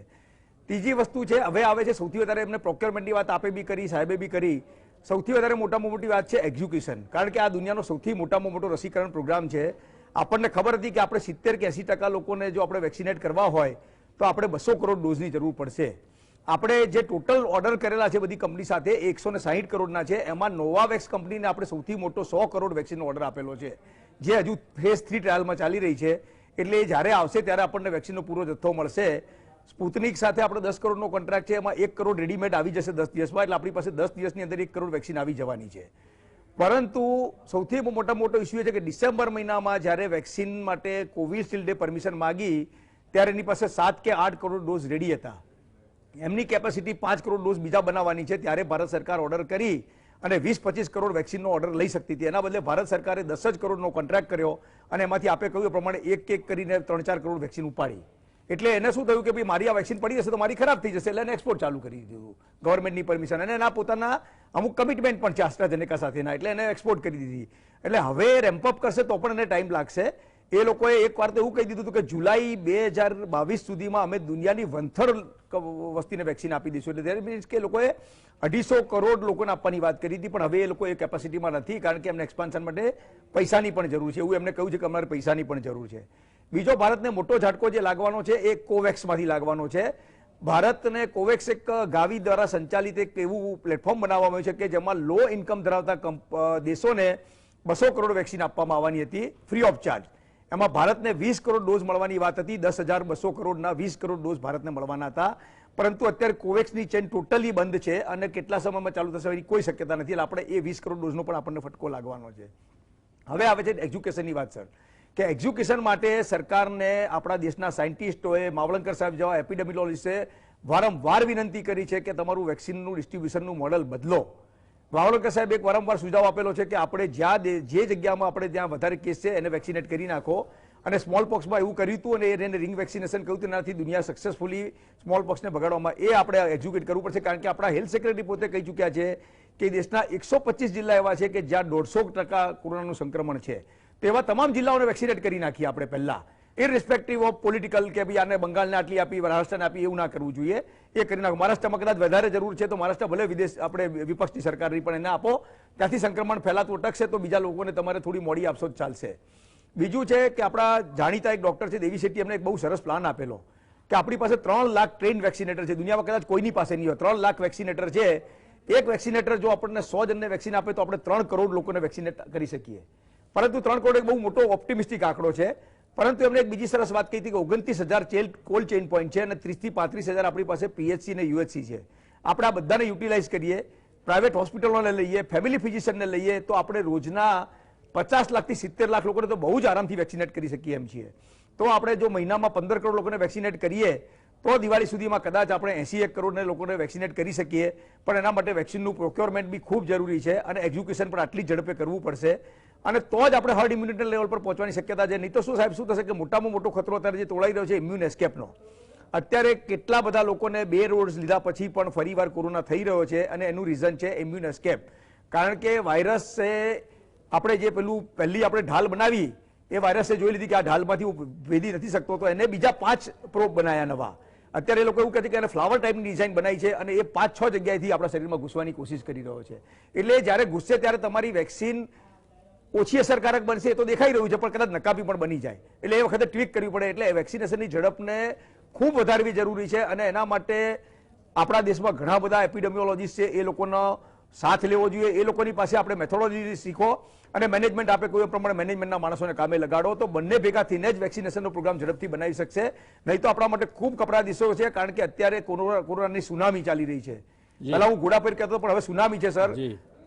ત્રીજી વસ્તુ છે, હવે આવે છે સૌથી વધારે, એમને પ્રોક્યોરમેન્ટની વાત આપે બી કરી, સાહેબે બી કરી. સૌથી વધારે મોટામાં મોટી વાત છે એજ્યુકેશન. કારણ કે આ દુનિયાનો સૌથી મોટામાં મોટો રસીકરણ પ્રોગ્રામ છે. આપણને ખબર હતી કે આપણે 70 કે 80% લોકોને જો આપણે વેક્સિનેટ કરવા હોય તો આપણે 200 કરોડ ડોઝની જરૂર પડશે. આપણે જે ટોટલ ઓર્ડર કરેલા છે બધી કંપની સાથે 160 કરોડના છે. એમાં નોવાવેક્સ કંપનીને આપણે સૌથી મોટો 100 કરોડ વેક્સિનનો ઓર્ડર આપેલો છે, જે હજુ ફેઝ 3 ટ્રાયલમાં ચાલી રહી છે. એટલે જ્યારે આવશે ત્યારે આપણને વેક્સિનનો પૂરો જથ્થો મળશે. સ્પુતનિક સાથે આપણે 10 કરોડનો કોન્ટ્રાક્ટ છે, એમાં 1 કરોડ રેડીમેડ આવી જશે 10 દિવસમાં. એટલે આપણી પાસે 10 દિવસની અંદર 1 કરોડ વેક્સિન આવી જવાની છે. પરંતુ સૌથી મોટો ઇસ્યુ એ છે કે ડિસેમ્બર મહિનામાં જ્યારે વેક્સિન માટે કોવિશિલ્ડે પરમિશન માગી ત્યારે એની પાસે 7 કે 8 કરોડ ડોઝ રેડી હતા. એમની કેપેસિટી 5 કરોડ ડોઝ બીજા બનાવવાની છે. ત્યારે ભારત સરકાર ઓર્ડર કરી અને 20-25 કરોડ વેક્સિનનો ઓર્ડર લઈ શકતી હતી. એના બદલે ભારત સરકારે 10 જ કરોડનો કોન્ટ્રાક્ટ કર્યો અને એમાંથી આપે કહ્યું પ્રમાણે એક કરીને 3-4 કરોડ વેક્સિન ઉપાડી. એટલે એને શું થયું કે ભાઈ મારી આ વેક્સિન પડી જશે તો મારી ખરાબ થઈ જશે. એટલે એને એક્સપોર્ટ ચાલુ કરી દીધું ગવર્મેન્ટની પરમિશન, અને એના પોતાના અમુક કમિટમેન્ટ પણ છે AstraZeneca સાથેના. એટલે એને એક્સપોર્ટ કરી દીધી. એટલે હવે રેમ્પઅપ કરશે તો પણ એને ટાઈમ લાગશે. એ લોકોએ એક વાર તો એવું કહી દીધું હતું કે જુલાઈ 2022 સુધીમાં અમે દુનિયાની 1/3 વસ્તીને વેક્સિન આપી દઈશું. એટલે દેટ મીન્સ કે લોકોએ 250 કરોડ લોકોને આપવાની વાત કરી હતી, પણ હવે એ લોકો એ કેપેસિટીમાં નથી, કારણ કે એમને એક્સપાન્શન માટે પૈસાની પણ જરૂર છે. એવું એમને કહ્યું છે કે અમારે પૈસાની પણ જરૂર છે. બીજો ભારતને મોટો ઝાટકો જે લાગવાનો છે એ કોવેક્સમાંથી લાગવાનો છે. ભારતને કોવેક્સ એક ગાવી દ્વારા સંચાલિત એક એવું પ્લેટફોર્મ બનાવવામાં આવ્યું છે કે જેમાં લો ઇન્કમ ધરાવતા દેશોને 200 કરોડ વેક્સિન આપવામાં આવવાની હતી ફ્રી ઓફ ચાર્જ. એમાં ભારતને 20 કરોડ ડોઝ મળવાની વાત હતી. 10,200 કરોડના 20 કરોડ ડોઝ ભારતને મળવાના હતા. પરંતુ અત્યારે કોવેક્સની ચેન ટોટલી બંધ છે અને કેટલા સમયમાં ચાલુ થશે એની કોઈ શક્યતા નથી. એટલે આપણે એ 20 કરોડ ડોઝનો પણ આપણને ફટકો લાગવાનો છે. હવે આવે છે એજ્યુકેશનની વાત. સર, કે એજ્યુકેશન માટે સરકારને આપણા દેશના સાયન્ટિસ્ટોએ, માવલંકર સાહેબ જેવા એપિડેમિયોલોજીસ્ટે વારંવાર વિનંતી કરી છે કે તમારું વેક્સિનનું ડિસ્ટ્રીબ્યુશનનું મોડલ બદલો. માવલંકર સાહેબ એક વારંવાર સુઝાવ આપેલો છે કે આપણે જે જગ્યામાં આપણે ત્યાં વધારે કેસ છે એને વેક્સિનેટ કરી નાખો. અને સ્મોલ પોક્સમાં એવું કર્યું હતું અને એને રિંગ વેક્સિનેશન કહ્યું હતું, એનાથી દુનિયા સક્સેસફુલી સ્મોલ પોક્સને ભગાડવામાં એ આપણે એજ્યુકેટ કરવું પડશે. કારણ કે આપણા હેલ્થ સેક્રેટરી પોતે કહી ચૂક્યા છે કે દેશના 125 જિલ્લા એવા છે કે જ્યાં 150% કોરોનાનું સંક્રમણ છે. તેવા તમામ જિલ્લાઓને વેક્સિનેટ કરી નાખીએ આપણે પહેલા, ઇરરિસ્પેક્ટિવ ઓફ પોલિટિકલ કે ભાઈ આને બંગાળને આટલી આપી, મહારાષ્ટ્રને આપી, એવું ના કરવું જોઈએ. એ કરી નાખો. મહારાષ્ટ્રમાં કદાચ વધારે જરૂર છે તો મહારાષ્ટ્ર ભલે વિદેશ આપણે વિપક્ષની સરકારની પણ એને આપો, ત્યાંથી સંક્રમણ ફેલાતું અટકશે તો બીજા લોકોને તમારે થોડી મોડી આપશો જ ચાલશે. બીજું છે કે આપણા જાણીતા એક ડોક્ટર છે દેવી શેટ્ટી, એમને એક બહુ સરસ પ્લાન આપેલો કે આપણી પાસે 3 લાખ ટ્રેન વેક્સિનેટર છે. દુનિયામાં કદાચ કોઈની પાસે નહીં હોય. 3 લાખ વેક્સિનેટર છે. એક વેક્સિનેટર જો આપણને 100 જણને વેક્સિન આપે તો આપણે 3 કરોડ લોકોને વેક્સિનેટ કરી શકીએ. પરંતુ 3 કરોડ એક બહુ મોટો ઓપ્ટિમિસ્ટિક આંકડો છે. પરંતુ એમણે એક બીજી સરસ વાત કહી હતી કે 29,000 કોલ્ડ ચેઇન પોઈન્ટ છે અને 30,000 થી 35,000 આપણી પાસે PHC અને UHC છે. આપણે આ બધાને યુટિલાઇઝ કરીએ, પ્રાઇવેટ હોસ્પિટલોને લઈએ, ફેમિલી ફિઝિશિયનને લઈએ તો આપણે રોજના 50 લાખથી 70 લાખ લોકોને તો બહુ જ આરામથી વેક્સિનેટ કરી શકીએ એમ છીએ. તો આપણે જો મહિનામાં 15 કરોડ લોકોને વેક્સિનેટ કરીએ તો દિવાળી સુધીમાં કદાચ આપણે 81 કરોડ લોકોને વેક્સિનેટ કરી શકીએ. પણ એના માટે વેક્સિનનું પ્રોક્યોરમેન્ટ બી ખૂબ જરૂરી છે અને એજ્યુકેશન પણ આટલી ઝડપે કરવું પડશે. અને તો જ આપણે હર્ડ ઇમ્યુનિટી લેવલ પર પહોંચવાની શક્યતા છે. નહીં તો શું સાહેબ, શું થશે કે મોટામાં મોટો ખતરો અત્યારે જે તોળાઈ રહ્યો છે ઇમ્યુન એસ્કેપનો. અત્યારે કેટલા બધા લોકોને 2 ડોઝ લીધા પછી પણ ફરીવાર કોરોના થઈ રહ્યો છે અને એનું રીઝન છે ઇમ્યુન એસ્કેપ. કારણ કે વાયરસે આપણે જે પહેલી આપણે ઢાલ બનાવી એ વાયરસે જોઈ લીધી કે આ ઢાલમાંથી હું ભેદી નથી શકતો, તો એને બીજા 5 પ્રોબ બનાવ્યા નવા. અત્યારે એ લોકો એવું કહે છે કે એને ફ્લાવર ટાઈપની ડિઝાઇન બનાવી છે અને એ 5-6 જગ્યાએથી આપણા શરીરમાં ઘૂસવાની કોશિશ કરી રહ્યો છે. એટલે જ્યારે ઘૂસશે ત્યારે તમારી વેક્સિન ઓછી અસરકારક બનશે એ તો દેખાઈ રહ્યું છે, પણ કદાચ નકામી પણ બની જાય. એટલે એ વખતે ટ્વીક કરવી પડે. એટલે વેક્સિનેશનની ઝડપને ખૂબ વધારવી જરૂરી છે અને એના માટે આપણા દેશમાં ઘણા બધા એપિડેમિયોલોજીસ્ટ છે, એ લોકોનો સાથ લેવો જોઈએ. એ લોકોની પાસે આપણે મેથોડોલોજી શીખો અને મેનેજમેન્ટ આપે કોઈ પ્રમાણે મેનેજમેન્ટના માણસોને કામે લગાડો, તો બંને ભેગા થઈને જ વેક્સિનેશનનો પ્રોગ્રામ ઝડપથી બનાવી શકશે. નહીં તો આપણા માટે ખૂબ કપરા દિવસો છે, કારણ કે અત્યારે કોરોનાની સુનામી ચાલી રહી છે. પહેલા હું ઘોડાપીર કહેતો પણ હવે સુનામી છે સર.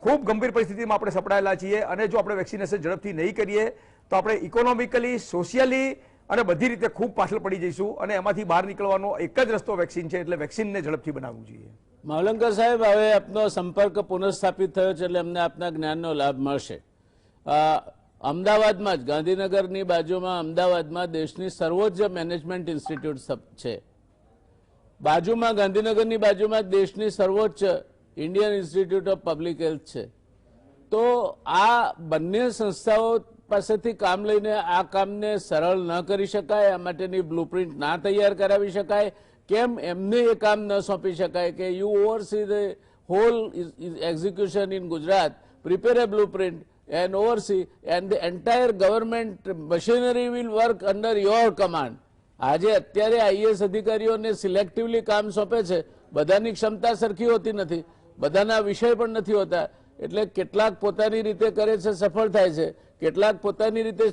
ખૂબ ગંભીર પરિસ્થિતિમાં આપણે સપડાયેલા છીએ અને જો આપણે વેક્સિનેશન ઝડપથી નહીં કરીએ તો આપણે ઇકોનોમિકલી, સોશિયલી અને બધી રીતે ખૂબ પાછળ પડી જઈશું અને એમાંથી બહાર નીકળવાનો એક જ રસ્તો વેક્સિન છે, એટલે વેક્સિનને ઝડપથી બનાવવું જોઈએ. માવલંકર સાહેબ, હવે આપનો સંપર્ક પુનઃસ્થાપિત થયો છે એટલે અમને આપના જ્ઞાનનો લાભ મળશે. અમદાવાદમાં જ, ગાંધીનગરની બાજુમાં અમદાવાદમાં દેશની સર્વોચ્ચ મેનેજમેન્ટ ઇન્સ્ટિટ્યૂટ છે. બાજુમાં, ગાંધીનગરની બાજુમાં દેશની સર્વોચ્ચ Indian institute of public health છે. તો આ બંને સંસ્થાઓ પાસેથી કામ લઈને આ કામને સરળ ન કરી શકાય, આ માટેની બ્લુપ્રિન્ટ ના તૈયાર કરાવી શકાય? કેમ એમને એ કામ ન સોંપી શકાય કે you oversee the whole execution in Gujarat, prepare a blueprint and oversee, and the entire government machinery will work under your command. આજે અત્યારે આઈએએસ અધિકારીઓને સિલેક્ટિવલી કામ સોંપે છે. બધાની ક્ષમતા સરખી હોતી નથી, બધાના વિષય પણ નથી હોતા, એટલે કેટલાક પોતાની રીતે કરે છે, સફળ થાય છે, કેટલાક પોતાની રીતે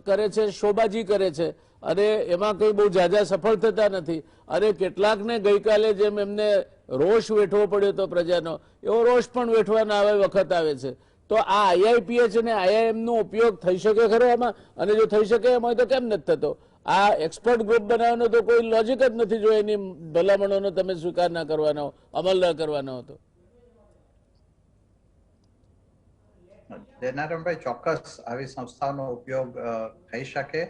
કરે છે, શોબાજી કરે છે અને એમાં કંઈ બહુ ઝાઝા સફળ થતા નથી. અને કેટલાકને ગઈકાલે જેમ એમને રોષ વેઠવો પડ્યો હતો પ્રજાનો, એવો રોષ પણ વેઠવાના આવે વખત આવે છે. તો આ આઈઆઈપીએચ અને આઈઆઈએમ નો ઉપયોગ થઈ શકે ખરો આમાં? અને જો થઈ શકે એમાં તો કેમ નથી થતો? આ એક્સપર્ટ ગ્રુપ બનાવવાનો તો કોઈ લોજિક જ નથી જો એની ભલામણોનો તમે સ્વીકાર ના કરવાનો, અમલ ના કરવાનો હતો. જનારામભાઈ, ચોક્કસ આવી સંસ્થાઓનો ઉપયોગ થઈ શકે.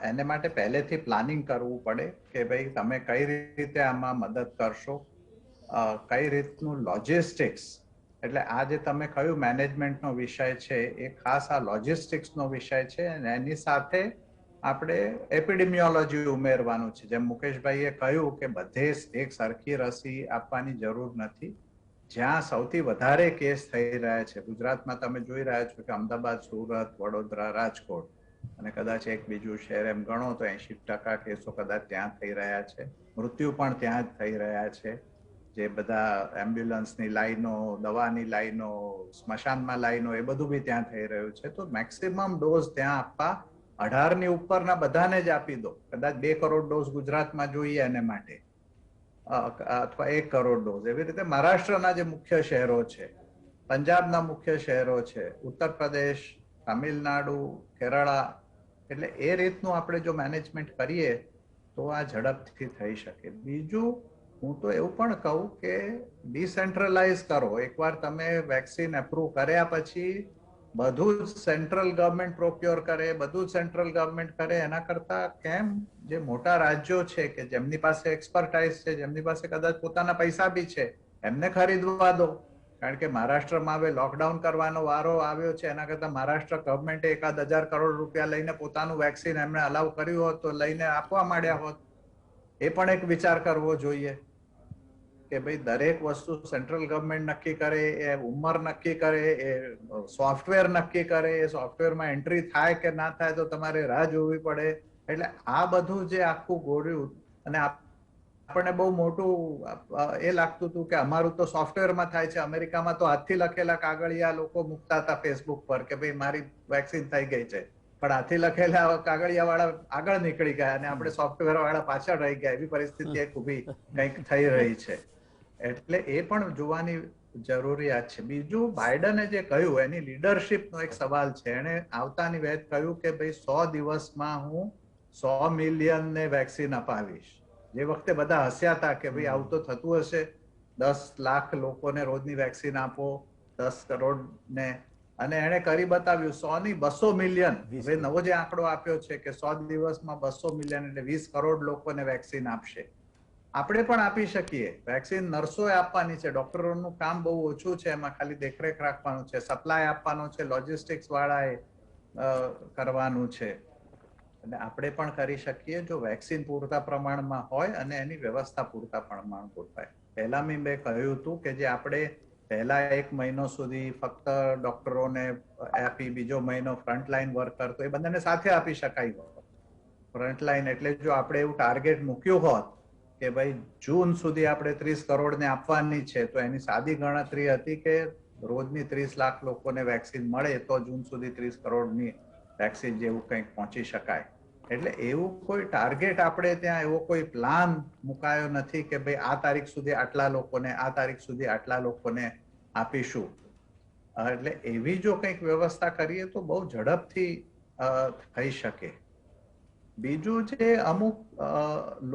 એને માટે પહેલેથી પ્લાનિંગ કરવું પડે કે ભાઈ તમે કઈ રીતે આમાં મદદ કરશો, કઈ રીતનું લોજિસ્ટિક્સ. એટલે આ જે તમે કહ્યું મેનેજમેન્ટનો વિષય છે, એ ખાસ આ લોજિસ્ટિક્સનો વિષય છે અને એની સાથે આપણે એપિડેમિયોલોજી ઉમેરવાનું છે. જેમ મુકેશભાઈએ કહ્યું કે બધે એક સરખી રસી આપવાની જરૂર નથી. જ્યાં સૌથી વધારે કેસ થઈ રહ્યા છે ગુજરાતમાં, તમે જોઈ રહ્યા છો કે અમદાવાદ, સુરત, વડોદરા, રાજકોટ અને કદાચ એક બીજું શહેર એમ ગણો તો 80% કેસો કદાચ ત્યાં થઈ રહ્યા છે. મૃત્યુ પણ ત્યાં જ થઈ રહ્યા છે. જે બધા એમ્બ્યુલન્સની લાઈનો, દવાની લાઈનો, સ્મશાનમાં લાઈનો, એ બધું બી ત્યાં થઈ રહ્યું છે. તો મેક્સિમમ ડોઝ ત્યાં આપવા, 18 ઉપરના બધાને જ આપી દો. કદાચ 2 કરોડ ડોઝ ગુજરાતમાં જોઈએ એને માટે, અથવા 1 કરોડ ડોઝ. એવી રીતે મહારાષ્ટ્રના જે મુખ્ય શહેરો છે, પંજાબના મુખ્ય શહેરો છે, ઉત્તર પ્રદેશ, તમિલનાડુ, કેરળા, એટલે એ રીતનું આપણે જો મેનેજમેન્ટ કરીએ તો આ ઝડપથી થઈ શકે. બીજું હું તો એવું પણ કહું કે ડિસેન્ટ્રલાઇઝ કરો. એકવાર તમે વેક્સિન એપ્રુવ કર્યા પછી બધું જ સેન્ટ્રલ ગવર્મેન્ટ પ્રોક્યોર કરે, બધું જ સેન્ટ્રલ ગવર્મેન્ટ કરે, એના કરતા કેમ જે મોટા રાજ્યો છે કે જેમની પાસે એક્સપર્ટાઇઝ છે, જેમની પાસે કદાચ પોતાના પૈસા બી છે, એમને ખરીદવા દો. કારણ કે મહારાષ્ટ્રમાં હવે લોકડાઉન કરવાનો વારો આવ્યો છે, એના કરતા મહારાષ્ટ્ર ગવર્મેન્ટે 1000 કરોડ રૂપિયા લઈને પોતાનું વેક્સિન એમને અલાઉ કર્યું હોત તો લઈને આપવા માંડ્યા હોત. એ પણ એક વિચાર કરવો જોઈએ કે ભાઈ દરેક વસ્તુ સેન્ટ્રલ ગવર્મેન્ટ નક્કી કરે, એ ઉંમર નક્કી કરે, એ સોફ્ટવેર નક્કી કરે, એ સોફ્ટવેરમાં એન્ટ્રી થાય કે ના થાય તો તમારે રાહ જોવી પડે. એટલે આ બધું જે આખું ગોળ્યું, અને આપણને બહુ મોટું એ લાગતું હતું કે અમારું તો સોફ્ટવેરમાં થાય છે. અમેરિકામાં તો હાથથી લખેલા કાગળિયા લોકો મૂકતા હતા ફેસબુક પર કે ભાઈ મારી વેક્સિન થઈ ગઈ છે, પણ હાથથી લખેલા કાગળિયા વાળા આગળ નીકળી ગયા અને આપણે સોફ્ટવેર વાળા પાછળ રહી ગયા. એવી પરિસ્થિતિ એક ઊભી કંઈક થઈ રહી છે. એટલે એ પણ જોવાની જરૂરિયાત છે. બીજું, બાઇડને જે કહ્યું એની લીડરશિપનો એક સવાલ છે. એણે આવતાની વહેત કહ્યું કે ભાઈ 100 દિવસમાં હું 100 મિલિયનને વેક્સિન અપાવીશ. જે વખતે બધા હસ્યા હતા કે ભાઈ આવું તો થતું હશે, 10 લાખ લોકોને રોજની વેક્સિન આપો, 10 કરોડ ને, અને એને કરી બતાવ્યું. 100 ની 200 મિલિયન. હવે નવો જે આંકડો આપ્યો છે કે 100 દિવસમાં 200 મિલિયન એટલે 20 કરોડ લોકોને વેક્સિન આપશે. આપણે પણ આપી શકીએ. વેક્સિન નર્સોએ આપવાની છે, ડોક્ટરોનું કામ બહુ ઓછું છે, એમાં ખાલી દેખરેખ રાખવાનું છે, સપ્લાય આપવાનો છે, લોજિસ્ટિક્સ વાળાએ કરવાનું છે. અને આપણે પણ કરી શકીએ જો વેક્સિન પૂરતા પ્રમાણમાં હોય અને એની વ્યવસ્થા પૂરતા પ્રમાણમાં હોય. પહેલા મેં કહ્યું હતું કે જે આપણે પહેલા 1 મહિનો સુધી ફક્ત ડોક્ટરોને આપી, બીજો મહિનો ફ્રન્ટલાઈન વર્કર, તો એ બધાને સાથે આપી શકાય. ફ્રન્ટલાઈન એટલે જો આપણે એવું ટાર્ગેટ મૂક્યું હોત કે ભાઈ જૂન સુધી આપણે 30 કરોડને આપવાની છે, તો એની સાદી ગણતરી હતી કે રોજની 30 લાખ લોકોને વેક્સિન મળે તો જૂન સુધી 30 કરોડની વેક્સિન જેવું કંઈક પહોંચી શકાય. એટલે એવું કોઈ ટાર્ગેટ આપણે ત્યાં એવો કોઈ પ્લાન મુકાયો નથી કે ભાઈ આ તારીખ સુધી આટલા લોકોને, આ તારીખ સુધી આટલા લોકોને આપીશું. એટલે એવી જો કંઈક વ્યવસ્થા કરીએ તો બહુ ઝડપથી થઈ શકે. બીજું જે અમુક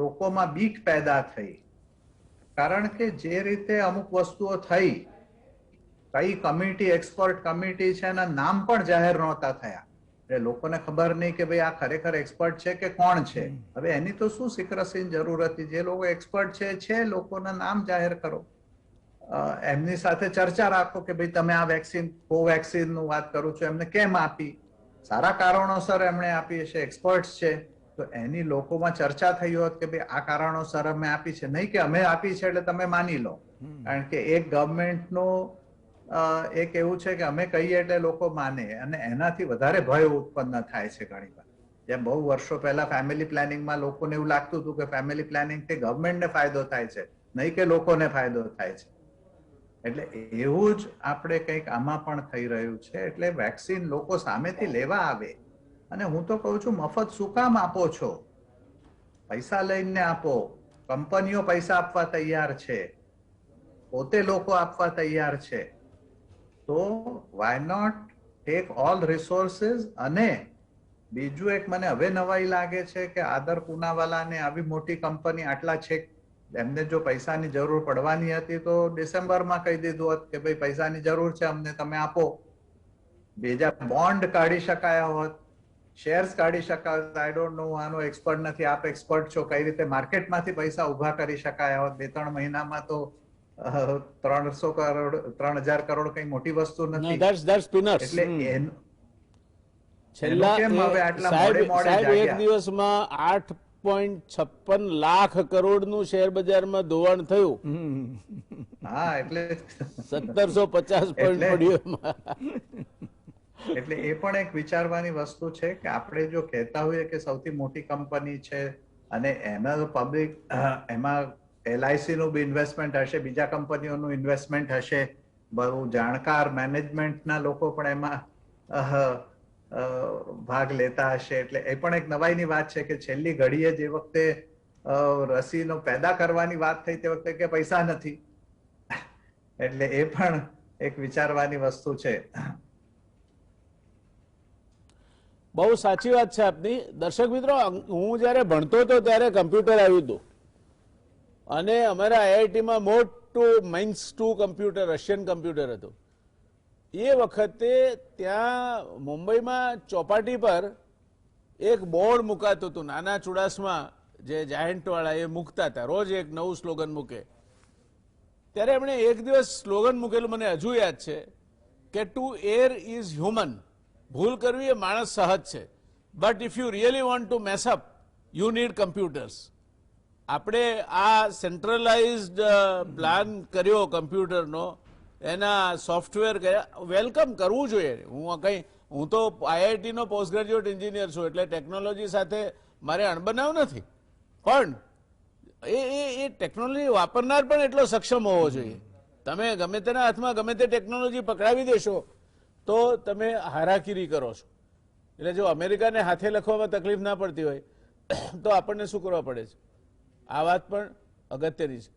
લોકોમાં બીક પેદા થઈ, કારણ કે જે રીતે અમુક વસ્તુઓ થઈ, કઈ કમિટી, એક્સપર્ટ કમિટી છે એના નામ પણ જાહેર નહોતા થયા, એટલે લોકોને ખબર નહીં કે ભાઈ આ ખરેખર એક્સપર્ટ છે કે કોણ છે. હવે એની તો શું સિક્રસીની જરૂર હતી? જે લોકો એક્સપર્ટ છે લોકોના નામ જાહેર કરો, એમની સાથે ચર્ચા રાખો કે ભાઈ તમે આ વેક્સિન, કોવેક્સિન નું વાત કરું છું, એમને કેમ આપી, સારા કારણોસર એમણે આપી હશે, એક્સપર્ટ છે, તો એની લોકોમાં ચર્ચા થઈ હોત કે ભાઈ આ કારણોસર અમે આપી છે, નહીં કે અમે આપી છે એટલે તમે માની લો. કારણ કે એક ગવર્મેન્ટનું એક એવું છે કે અમે કહીએ એટલે લોકો માને, અને એનાથી વધારે ભય ઉત્પન્ન થાય છે ઘણી વાર. જેમ બહુ વર્ષો પહેલા ફેમિલી પ્લાનિંગમાં લોકોને એવું લાગતું હતું કે ફેમિલી પ્લાનિંગથી ગવર્મેન્ટને ફાયદો થાય છે, નહીં કે લોકોને ફાયદો થાય છે. એટલે એવું જ આપણે કંઈક આમાં પણ થઈ રહ્યું છે. એટલે વેક્સિન લોકો સામેથી લેવા આવે, અને હું તો કહું છું મફત શું કામ આપો છો? પૈસા લઈને આપો. કંપનીઓ પૈસા આપવા તૈયાર છે, પોતે લોકો આપવા તૈયાર છે, તો why not take all resources. અને બીજું એક મને હવે નવાઈ લાગે છે કે આદર પૂનાવાલાને આવી મોટી કંપની આટલા છેક, એમને જો પૈસાની જરૂર પડવાની હતી તો ડિસેમ્બરમાં કહી દીધું હોત કે ભાઈ પૈસાની જરૂર છે અમને, તમે આપો. બીજા બોન્ડ કાઢી શકાયા હોત, શેર્સ કાઢી શકાય. આઈ ડોન્ટ નો, આનો એક્સપર્ટ નથી, આપ એક્સપર્ટ છો, કઈ રીતે માર્કેટમાંથી પૈસા ઉભા કરી શકાયા હોત. 2-3 મહિનામાં તો 300 કરોડ 3000 કરોડ કઈ મોટી વસ્તુ નથી. એટલે છેલ્લા એક દિવસમાં 8.56 લાખ કરોડનું શેર બજારમાં ધોવાણ થયું. હા, એટલે 1750 પોઈન્ટ પડ્યું. એટલે એ પણ એક વિચારવાની વસ્તુ છે કે આપણે જો કહેતા હોઈએ કે સૌથી મોટી કંપની છે, અને એમાં પબ્લિક, એમાં LIC નું બી ઇન્વેસ્ટમેન્ટ હશે, બીજા કંપનીઓનું ઇન્વેસ્ટમેન્ટ હશે, બહુ જાણકાર મેનેજમેન્ટના લોકો પણ એમાં ભાગ લેતા હશે. એટલે એ પણ એક નવાઈની વાત છે કે છેલ્લી ઘડીએ જે વખતે રસીનો પેદા કરવાની વાત થઈ તે વખતે કે પૈસા નથી. એટલે એ પણ એક વિચારવાની વસ્તુ છે. બહુ સાચી વાત છે આપની. દર્શક મિત્રો, હું જયારે ભણતો હતો ત્યારે કમ્પ્યુટર આવ્યું હતું, અને અમારા IIT-માં મોટું -2 કમ્પ્યુટર, રશિયન કમ્પ્યુટર હતું. એ વખતે ત્યાં મુંબઈમાં ચોપાટી પર એક બોર્ડ મુકાતું હતું, નાના ચુડાસમા જે જાયન્ટ વાળા એ મૂકતા હતા, રોજ એક નવું સ્લોગન મૂકે. ત્યારે એમણે એક દિવસ સ્લોગન મૂકેલું, મને હજુ યાદ છે કે ટુ એર ઇઝ હ્યુમન. ભૂલ કરવી એ માણસ સહજ છે, but if you really want to mess up you need computers. આપણે આ સેન્ટ્રલાઇઝડ પ્લાન કર્યો કમ્પ્યુટરનો, એના સોફ્ટવેર વેલકમ કરવું જોઈએ. હું તો IIT નો પોસ્ટ ગ્રેજ્યુએટ એન્જિનિયર છું, એટલે ટેકનોલોજી સાથે મારે અણબનાવ નથી, પણ એ ટેકનોલોજી વાપરનાર પણ એટલો સક્ષમ હોવો જોઈએ. તમે ગમે તેના હાથમાં ગમે તે ટેકનોલોજી પકડાવી દેશો તો તમે હારાકીરી કરો છો. એટલે જો અમેરિકાને હાથે લખવામાં તકલીફ ના પડતી હોય તો આપણને શું કરવા પડે છે? આ વાત પણ અગત્યની છે.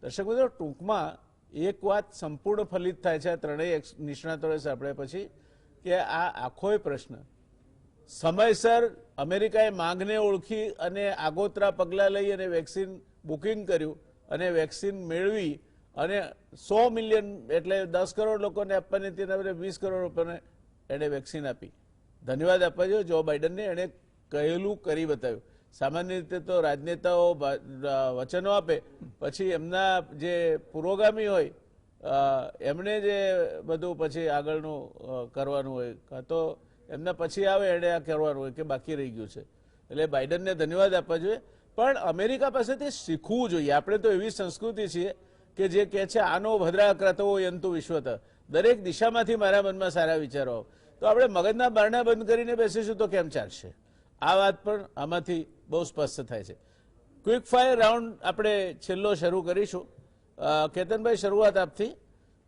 દર્શક મિત્રો, ટૂંકમાં એક વાત સંપૂર્ણ ફલિત થાય છે આ ત્રણેય નિષ્ણાતોએ સાંભળ્યા પછી, કે આ આખોય પ્રશ્ન સમયસર અમેરિકાએ માંગને ઓળખી અને આગોતરા પગલાં લઈ અને વેક્સિન બુકિંગ કર્યું અને વેક્સિન મેળવી, અને 100 મિલિયન એટલે 10 કરોડ લોકોને આપવાની હતી, 20 કરોડ લોકોને એણે વેક્સિન આપી. ધન્યવાદ આપવા જોઈએ જો બાઇડનને, એણે કહેલું કરી બતાવ્યું. સામાન્ય રીતે તો રાજનેતાઓ વચનો આપે, પછી એમના જે પુરોગામી હોય એમણે જે બધું પછી આગળનું કરવાનું હોય, કાં તો એમના પછી આવે એણે આ કરવાનું હોય કે બાકી રહી ગયું છે. એટલે બાઇડનને ધન્યવાદ આપવા જોઈએ, પણ અમેરિકા પાસેથી શીખવું જોઈએ. આપણે તો એવી સંસ્કૃતિ છીએ કે જે કહે છે આનો ભદ્રા ક્રતો યંતુ વિશ્વત, દરેક દિશામાંથી મારા મનમાં સારા વિચારો. તો આપણે મગજના બારણા બંધ કરીને બેસીશું તો કેમ ચાલશે? આ વાત પણ આમાંથી બહુ સ્પષ્ટ થાય છે. ક્વિક ફાયર રાઉન્ડ આપણે છેલ્લો શરૂ કરીશું. કેતનભાઈ, શરૂઆત આપથી.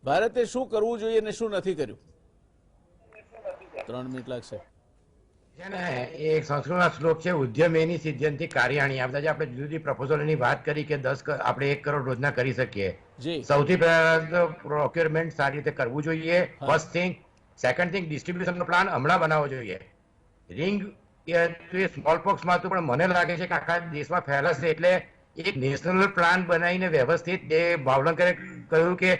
ભારતે શું કરવું જોઈએ અને શું નથી કર્યું? 3 મિનિટ લાગશે. છે ને એ એક સંસ્કૃતમાં શ્લોક છે, ઉદ્યમેની સિદ્ધ્યંતિ કાર્યાણી. આ બધા જે આપણે જુદી જુદી પ્રપોઝલોની વાત કરી કે 10 આપણે 1 કરોડ રોજના કરી શકીએ. જી. સૌથી પહેલા તો પ્રોક્યોરમેન્ટ સારી રીતે કરવું જોઈએ, ફર્સ્ટ થિંગ. સેકન્ડ થિંગ, ડિસ્ટ્રીબ્યુશનનો પ્લાન હમણાં બનાવવો જોઈએ. રિંગ એ સ્મોલ પોક્સમાં હતું, પણ મને લાગે છે કે આખા દેશમાં ફેલાશે, એટલે એક નેશનલ પ્લાન બનાવીને વ્યવસ્થિત. એ ભાવલંકરે કહ્યું કે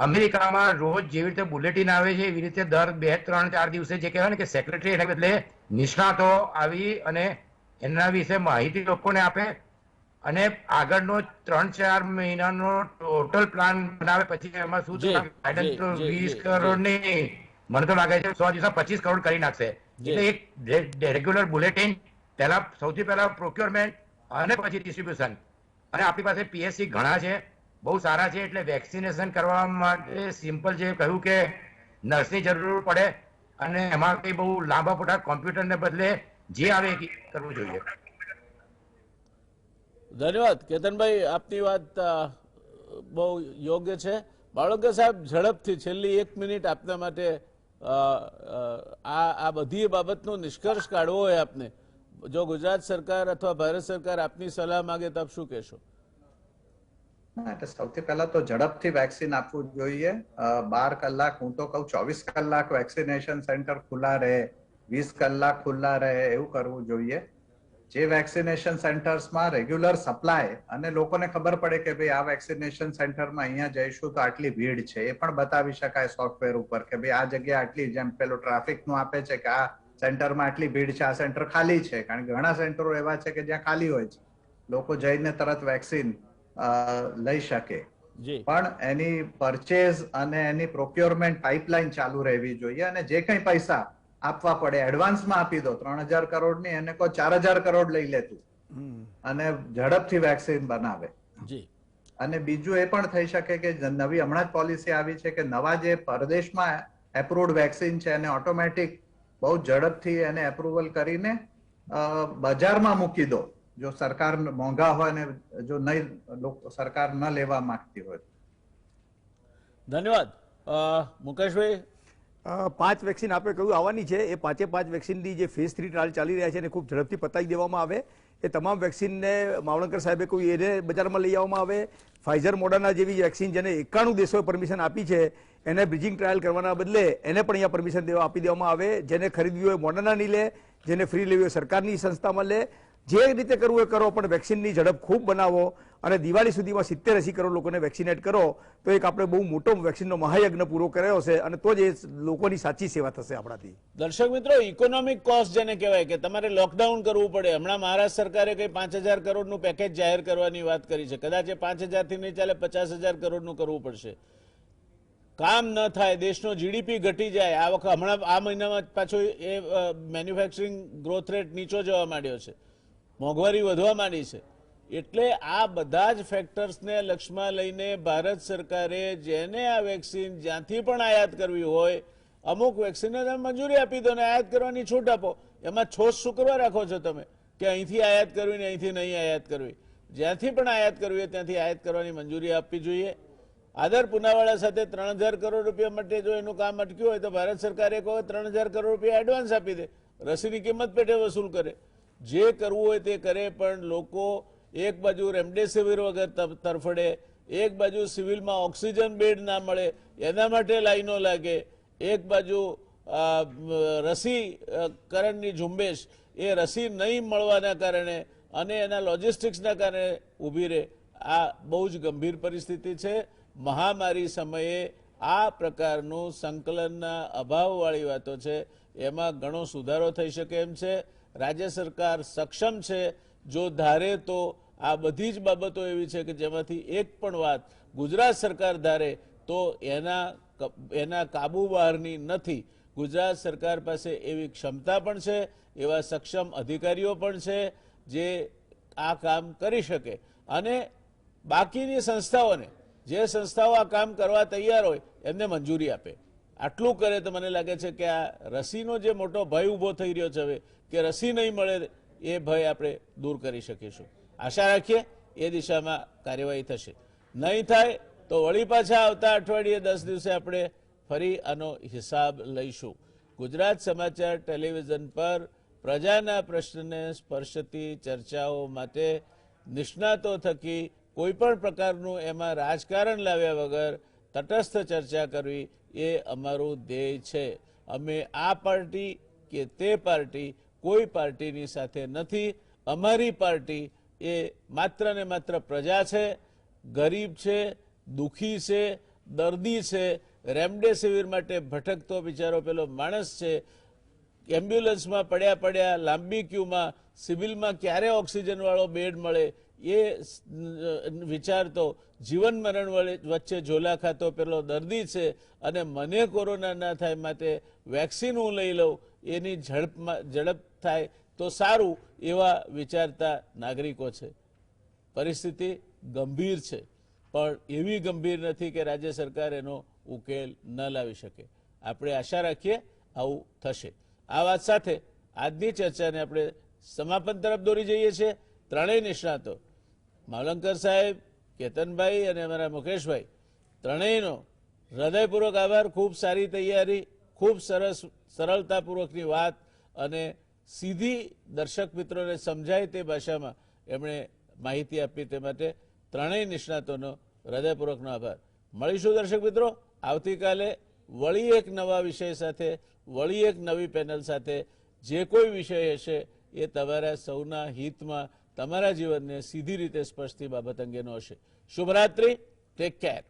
અમેરિકામાં રોજ જેવી રીતે બુલેટિન આવે છે એવી રીતે દર 2, 3, 4 દિવસે જે કહેવાય ને કે સેક્રેટરી, એના બદલે નિષ્ણાતો આવી અને એના વિશે માહિતી લોકોને આપે અને આગળનો 3-4 મહિનાનો ટોટલ પ્લાન બનાવે. પછી એમાં શું જી, ગાઈડન્સ તો જી, 20 જી, કરોડ નહીં, મને તો લાગે છે 100 દિવસમાં 25 કરોડ કરી નાખશે. એટલે એક રેગ્યુલર બુલેટિન, પહેલા સૌથી પહેલા પ્રોક્યોરમેન્ટ અને પછી ડિસ્ટ્રીબ્યુશન. અને આપણી પાસે પીએસસી ઘણા છે, બહુ સારા છે. એટલે વેક્સિનેશન કરવા માટે સિમ્પલ જે કહ્યું કે નર્સની જરૂર પડે અને એમાં કંઈ બહુ લાંબા મોટા કોમ્પ્યુટરને બદલે જે આવે એ કરવું જોઈએ. ધન્યવાદ કેતનભાઈ, આપની વાત બહુ યોગ્ય છે. બાળોકર સાહેબ, ઝડપથી છેલ્લી 1 મિનિટ આપના માટે. આ બધી બાબતનો નિષ્કર્ષ કાઢવો હોય આપને, જો ગુજરાત સરકાર અથવા ભારત સરકાર આપની સલાહ માંગે તો આપ શું કહેશો? એટલે સૌથી પહેલા તો ઝડપથી વેક્સિન આપવું જોઈએ. 12 કલાક, હું તો કહું 24 કલાક વેક્સિનેશન સેન્ટર ખુલ્લા રહે, 20 કલાક ખુલ્લા રહે, એવું કરવું જોઈએ. જે વેક્સિનેશન સેન્ટર્સમાં રેગ્યુલર સપ્લાય અને લોકોને ખબર પડે કે ભાઈ આ વેક્સિનેશન સેન્ટરમાં અહીંયા જઈશું તો આટલી ભીડ છે, એ પણ બતાવી શકાય સોફ્ટવેર ઉપર કે ભાઈ આ જગ્યા આટલી, જેમ પેલો ટ્રાફિકનું આપે છે કે આ સેન્ટરમાં આટલી ભીડ છે, આ સેન્ટર ખાલી છે. કારણ કે ઘણા સેન્ટરો એવા છે કે જ્યાં ખાલી હોય છે, લોકો જઈને તરત વેક્સિન લઈ શકે. પણ એની પરચેઝ અને એની પ્રોક્યોરમેન્ટ પાઇપલાઇન ચાલુ રહેવી જોઈએ. અને જે કંઈ પૈસા આપવા પડે એડવાન્સમાં આપી દો. 3000 કરોડ ની એને કોઈ 4000 કરોડ લઈ લેતું અને ઝડપથી વેક્સિન બનાવે. અને બીજું એ પણ થઈ શકે કે નવી હમણાં જ પોલિસી આવી છે કે નવા જે પરદેશમાં એપ્રુવડ વેક્સિન છે એને ઓટોમેટિક બહુ ઝડપથી એને એપ્રુવલ કરીને બજારમાં મૂકી દો, જો સરકાર મોંઘા હોય ને જો નહીં સરકાર ન લેવા માંગતી હોય. ધન્યવાદ. મુકેશભાઈ, 5 વેક્સિન આપણે કહ્યું આવવાની છે, એ 5 વેક્સિનની જે ફેઝ 3 ટ્રાયલ ચાલી રહ્યા છે એને ખૂબ ઝડપથી પતાવી દેવામાં આવે. એ તમામ વેક્સિનને માવલંકર સાહેબે કહ્યું એને બજારમાં લઈ આવવામાં આવે. ફાઇઝર મોડર્ના જેવી વેક્સિન જેને 91 દેશોએ પરમિશન આપી છે એને બ્રિજિંગ ટ્રાયલ કરવાના બદલે એને પણ અહીંયા પરમિશન આપી દેવામાં આવે. જેને ખરીદવી હોય મોડર્ના નહીં લે, જેને ફ્રી લેવી હોય સરકારની સંસ્થામાં લે. જે રીતે કરવું એ કરો, પણ વેક્સિનની ઝડપ ખૂબ બનાવો અને દિવાળી સુધીમાં 70-80 કરોડ લોકોને વેક્સિનેટ કરો તો એક આપણે બહુ મોટો વેક્સિનનો મહાયજ્ઞ પૂરો કર્યો છે અને તો જ એ લોકોની સાચી સેવા થશે આપણાથી. દર્શક મિત્રો, ઇકોનોમિક કોસ્ટ જેને કહેવાય કે તમારે લોકડાઉન કરવું પડે. હમણાં મહારાષ્ટ્ર સરકારે કંઈ 5000 કરોડનું પેકેજ જાહેર કરવાની વાત કરી છે. કદાચ એ 5000 થી નહીં ચાલે, 50000 કરોડનું કરવું પડશે. કામ ન થાય, દેશનો જીડીપી ઘટી જાય. આ વખત હમણાં આ મહિનામાં પાછો એ મેન્યુફેક્ચરિંગ ગ્રોથ રેટ નીચો જવા માંડ્યો છે, મોંઘવારી વધવા માંડી છે. એટલે આ બધા જ ફેક્ટર્સને લક્ષમાં લઈને ભારત સરકારે જેને આ વેક્સિન જ્યાંથી પણ આયાત કરવી હોય, અમુક વેક્સિનને મંજૂરી આપી દો ને આયાત કરવાની છૂટ આપો. એમાં છોછ શું કરવા રાખો છો તમે કે અહીંથી આયાત કરવી ને અહીંથી નહીં આયાત કરવી? જ્યાંથી પણ આયાત કરવી હોય ત્યાંથી આયાત કરવાની મંજૂરી આપવી જોઈએ. આદર પૂનાવાળા સાથે 3000 કરોડ રૂપિયા માટે જો એનું કામ અટક્યું હોય તો ભારત સરકાર એક વખત 3000 કરોડ રૂપિયા એડવાન્સ આપી દે, રસીની કિંમત પેટે વસૂલ કરે. જે કરવું હોય તે કરે, પણ લોકો એક બાજુ રેમડેસિવિર વગર તરફડે, એક બાજુ સિવિલમાં ઓક્સિજન બેડ ના મળે એના માટે લાઈનો લાગે, એક બાજુ રસીકરણની ઝુંબેશ એ રસી નહીં મળવાના કારણે અને એના લોજિસ્ટિક્સના કારણે ઊભી રહે. આ બહુ જ ગંભીર પરિસ્થિતિ છે. મહામારી સમયે આ પ્રકારનું સંકલનના અભાવવાળી વાતો છે, એમાં ઘણો સુધારો થઈ શકે એમ છે. રાજ્ય સરકાર સક્ષમ છે જો ધારે તો. આ બધી જ બાબતો એવી છે કે જેમાંથી એક પણ વાત ગુજરાત સરકાર ધારે તો એના કાબુ બહારની નથી. ગુજરાત સરકાર પાસે એવી ક્ષમતા પણ છે, એવા સક્ષમ અધિકારીઓ પણ છે જે આ કામ કરી શકે. અને બાકીની સંસ્થાઓને, જે સંસ્થાઓ આ કામ કરવા તૈયાર હોય એમને મંજૂરી આપે. આટલું કરે તો મને લાગે છે કે આ રસીનો જે મોટો ભય ઊભો થઈ રહ્યો છે હવે કે રસી નહીં મળે એ ભય આપણે દૂર કરી શકીશું. આશા રાખીએ એ દિશામાં કાર્યવાહી થશે. નહીં થાય તો વળી પાછા આવતા અઠવાડિયે 10 દિવસે આપણે ફરી આનો હિસાબ લઈશું. ગુજરાત સમાચાર ટેલિવિઝન પર પ્રજાના પ્રશ્નને સ્પર્શતી ચર્ચાઓ માટે નિષ્ણાતો થકી કોઈ પણ પ્રકારનું એમાં રાજકારણ લાવ્યા વગર તટસ્થ ચર્ચા કરવી એ અમારું ધ્યેય છે. અમે આ પાર્ટી કે તે પાર્ટી કોઈ પાર્ટીની સાથે નથી. અમારી પાર્ટી એ માત્ર ને માત્ર પ્રજા છે, ગરીબ છે, દુઃખી છે, દર્દી છે, રેમડેસિવિર માટે ભટકતો બિચારો પેલો માણસ છે, એમ્બ્યુલન્સમાં પડ્યા લાંબી ક્યુમાં, સિવિલમાં ક્યારે ઓક્સિજન વાળો બેડ મળે એ વિચારતો, જીવન મરણ વચ્ચે ઝોલા ખાતો પેલો દર્દી છે અને મને કોરોના ના થાય માટે વેક્સિન હું લઈ લઉં, એની ઝડપ થાય તો સારું એવા વિચારતા નાગરિકો છે. પરિસ્થિતિ ગંભીર છે, પણ એવી ગંભીર નથી કે રાજ્ય સરકાર એનો ઉકેલ ન લાવી શકે. આપણે આશા રાખીએ આવું થશે. આ વાત સાથે આજની ચર્ચાને આપણે સમાપન તરફ દોરી જઈએ છીએ. ત્રણેય નિષ્ણાતો માવલંકર સાહેબ, કેતનભાઈ અને અમારા મુકેશભાઈ, ત્રણેયનો હૃદયપૂર્વક આભાર. ખૂબ સારી તૈયારી, ખૂબ સરસ સરળતાપૂર્વકની વાત અને સીધી દર્શક મિત્રોને સમજાય તે ભાષામાં એમણે માહિતી આપી તે માટે ત્રણેય નિષ્ણાતોનો હૃદયપૂર્વકનો આભાર. મળીશું દર્શક મિત્રો આવતીકાલે વળી એક નવા વિષય સાથે, વળી એક નવી પેનલ સાથે. જે કોઈ વિષય હશે એ તમારા સૌના હિતમાં, તમારા જીવનને સીધી રીતે સ્પર્શતી બાબત અંગેનો હશે. શુભરાત્રિ. Take care.